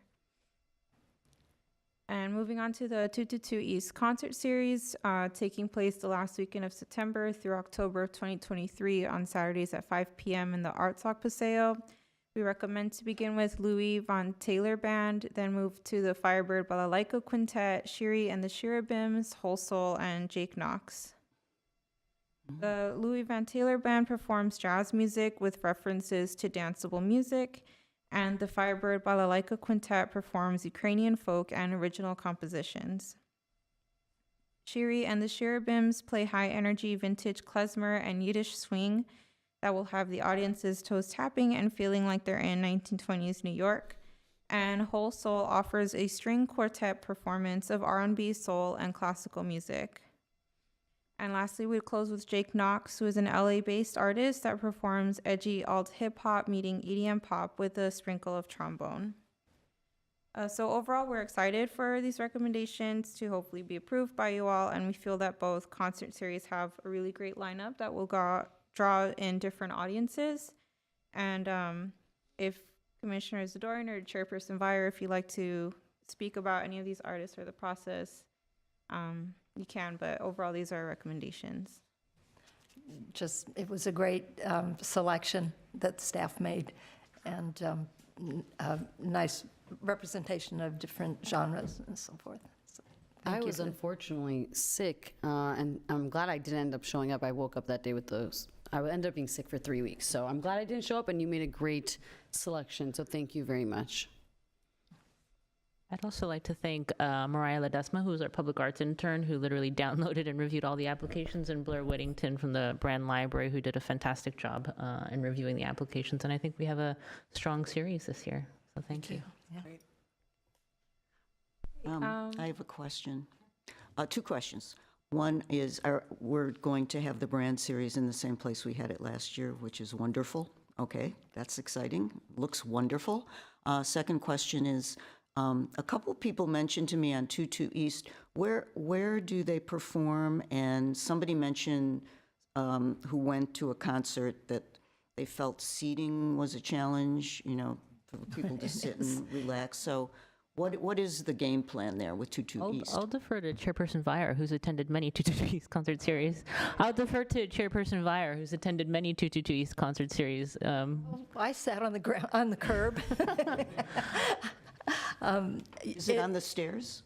And moving on to the 222 East concert series, taking place the last weekend of September through October of 2023 on Saturdays at 5 p.m. in the Arts Walk Paseo. We recommend to begin with Louis Von Taylor Band, then move to the Firebird Balalaika Quintet, Shiri and the Shirabims, Whole Soul, and Jake Knox. The Louis Van Taylor Band performs jazz music with references to danceable music, and the Firebird Balalaika Quintet performs Ukrainian folk and original compositions. Shiri and the Shirabims play high-energy vintage klezmer and Yiddish swing that will have the audience's toes tapping and feeling like they're in 1920s New York. And Whole Soul offers a string quartet performance of R&B, soul, and classical music. And lastly, we close with Jake Knox, who is an LA-based artist that performs edgy alt hip-hop meeting EDM pop with a sprinkle of trombone. So overall, we're excited for these recommendations to hopefully be approved by you all, and we feel that both concert series have a really great lineup that will draw in different audiences. And if Commissioner Zadorian or Chairperson Vayar, if you'd like to speak about any of these artists or the process, you can, but overall, these are our recommendations. Just, it was a great selection that staff made, and a nice representation of different genres and so forth. So, I thank you was for- unfortunately sick, and I'm glad I didn't end up showing up. I woke up that day with those. I ended up being sick for 3 weeks, so I'm glad I didn't show up, and you made a great selection, so thank you very much. I'd also like to thank Mariah Ledesma, who's our public arts intern, who literally downloaded and reviewed all the applications, and Blair Whittington from the Brand Library, who did a fantastic job in reviewing the applications. And I think we have a strong series this year, so thank you. I have a question. Two questions. One is, we're going to have the Brand series in the same place we had it last year, which is wonderful. Okay, that's exciting. Looks wonderful. Second question is, a couple people mentioned to me on 22 East, where do they perform? And somebody mentioned who went to a concert that they felt seating was a challenge, for people to sit and relax. So What is the game plan there with Tutu East? I'll defer to Chairperson Vire, who's attended many 222 East concert series. I'll defer to Chairperson Vire, who's attended many 222 East concert series. I sat on the ground, on the curb. Is it on the stairs?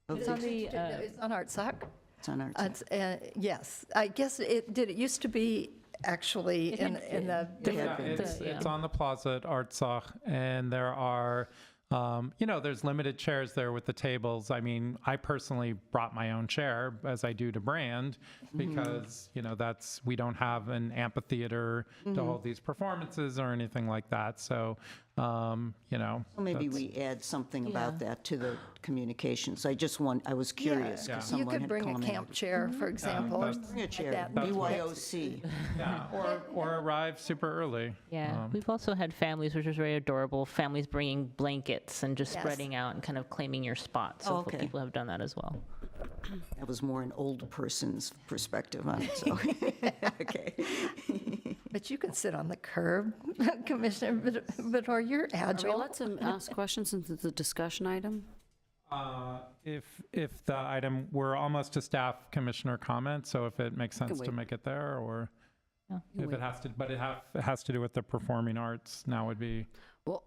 It's on the, It's on Artsock. It's on our. Yes, I guess it used to be actually in the. Yeah, it's on the plaza at Artsach, and there are, there's limited chairs there with the tables. I mean, I personally brought my own chair, as I do to Brand, because, we don't have an amphitheater to hold these performances or anything like that. So, Well, maybe that's- we add something about that to the communications. I was curious Yeah. because You someone could had bring a commented. camp chair, for example. or that's- Bring a chair, that. BYOC. yeah, or arrive super early. Yeah, we've also had families, which is very adorable, families bringing blankets and just Yes. spreading out and kind of claiming your spot. So okay. people have done that as well. That was more an old person's perspective on it, so, okay. But you can sit on the curb, Commissioner Vidor, you're Are we agile. allowed to ask questions since it's a discussion item? If the item, we're almost to staff commissioner comment, so if it makes sense to wait. make it there, or Yeah. if it has to, but it has to do with the performing arts, now would be. Well,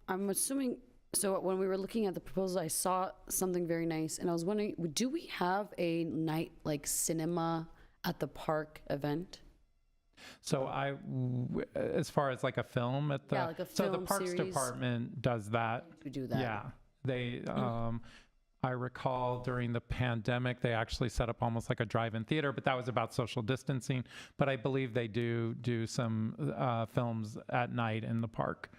I'm assuming, so when we were looking at the proposal, I saw something very nice, and I was wondering, do we have a night like cinema at the park event? So as far as like a film at the. Yeah, like a So the film Parks series. Department does that. We do that. Yeah, they, I recall during the pandemic, they actually set up almost like a drive-in theater, but that was about social distancing. But I believe they do some films at night in the park.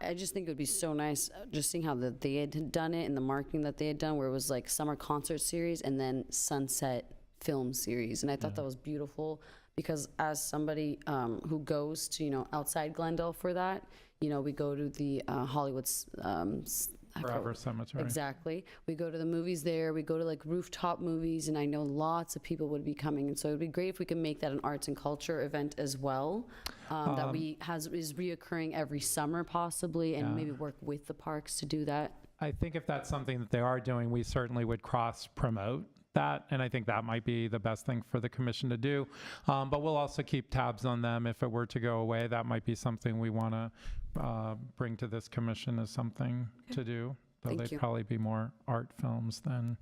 I just think it would be so nice, just seeing how they had done it and the marketing that they had done, where it was like summer concert series and then sunset film series. And I thought that was beautiful because as somebody who goes to, outside Glendale for that, we go to the Hollywood's Forever Cemetery. Exactly. We go to the movies there. We go to like rooftop movies, and I know lots of people would be coming. And so it'd be great if we could make that an arts and culture event as well. That is reoccurring every summer possibly, and maybe work with the parks to do that. I think if that's something that they are doing, we certainly would cross promote that, and I think that might be the best thing for the commission to do. But we'll also keep tabs on them. If it were to go away, that might be something we want to bring to this commission as something to do. Though Thank they'd you. probably be more art films than,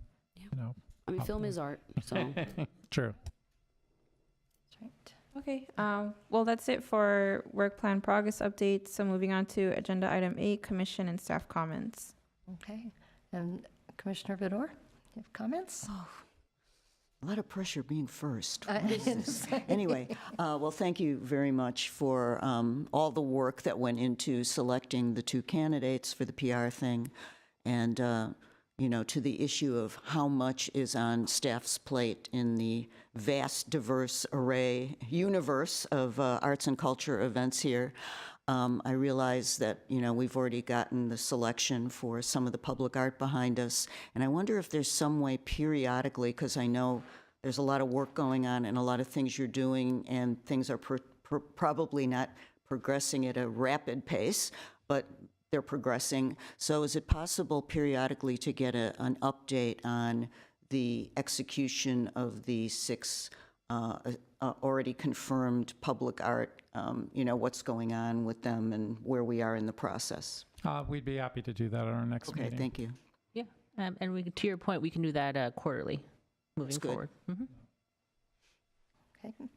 I mean, film is art, so. True. Okay, well, that's it for work plan progress updates. So moving on to agenda item 8, commission and staff comments. Okay, and Commissioner Vidor, you have comments? A lot of pressure being first. Yes. Anyway, well, thank you very much for all the work that went into selecting the two candidates for the PR thing. And, to the issue of how much is on staff's plate in the vast, diverse universe of arts and culture events here. I realize that, we've already gotten the selection for some of the public art behind us. And I wonder if there's some way periodically, because I know there's a lot of work going on and a lot of things you're doing, and things are probably not progressing at a rapid pace, but they're progressing. So is it possible periodically to get an update on the execution of the 6 already confirmed public art, what's going on with them and where we are in the process? We'd be happy to do that at our next Okay, meeting. thank you. Yeah, and to your point, we can do that quarterly moving That's good. forward. Okay, is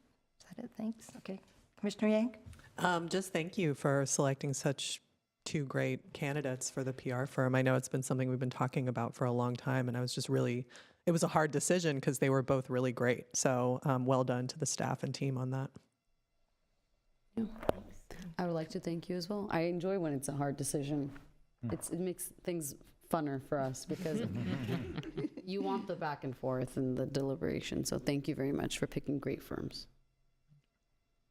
that it? Thanks. Okay, Commissioner Yang? Just thank you for selecting such 2 great candidates for the PR firm. I know it's been something we've been talking about for a long time, and I was just it was a hard decision because they were both really great. So well done to the staff and team on that. I would like to thank you as well. I enjoy when it's a hard decision. It makes things funner for us because you want the back and forth and the deliberation. So thank you very much for picking great firms.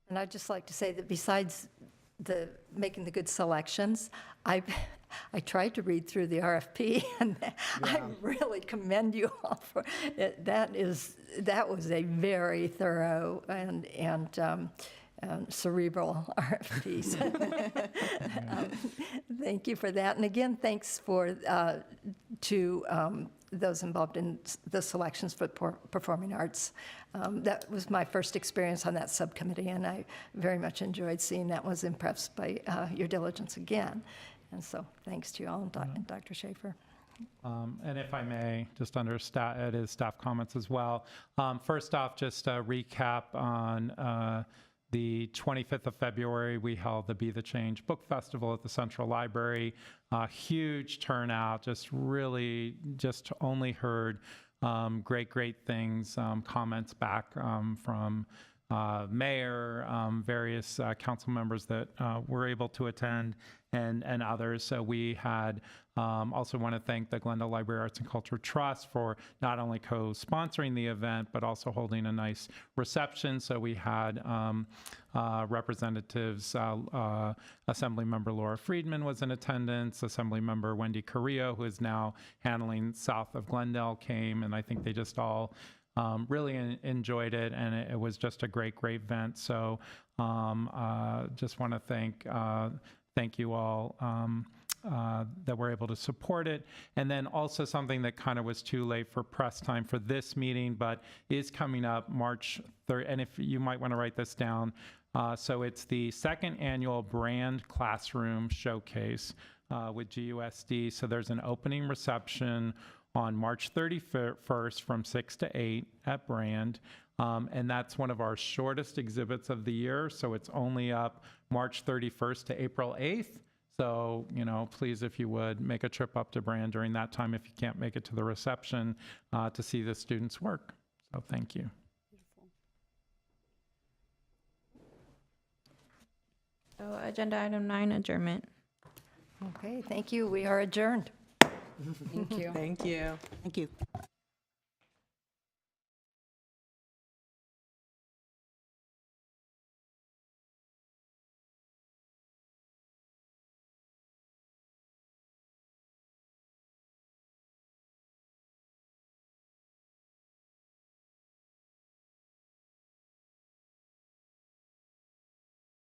And I'd just like to say that besides making the good selections, I tried to read through the RFP, and I really commend you all for it. That was a very thorough and cerebral RFPs. Thank you for that. And again, thanks to those involved in the selections for performing arts. That was my first experience on that subcommittee, and I very much enjoyed seeing that. Was impressed by your diligence again. And so thanks to you all and Dr. Schaefer. And if I may, just under it is staff comments as well. First off, just a recap on the 25th of February, we held the Be the Change Book Festival at the Central Library. Huge turnout, just only heard great things, comments back from mayor, various council members that were able to attend, and others. So we had also want to thank the Glendale Library Arts and Culture Trust for not only co-sponsoring the event, but also holding a nice reception. So we had representatives, Assemblymember Laura Friedman was in attendance, Assemblymember Wendy Carrillo, who is now handling south of Glendale, came, and I think they just all really enjoyed it, and it was just a great event. So just want to thank you all that were able to support it. And then also something that kind of was too late for press time for this meeting, but is coming up March 3rd. And if you might want to write this down. So it's the second annual Brand Classroom Showcase with GUSD. So there's an opening reception on March 31st from 6 to 8 at Brand. And that's one of our shortest exhibits of the year. So it's only up March 31st to April 8th. So, please, if you would, make a trip up to Brand during that time if you can't make it to the reception to see the students' work. So thank you. So agenda item 9, adjournment. Okay, thank you. We are adjourned. Thank you. Thank you. Thank you.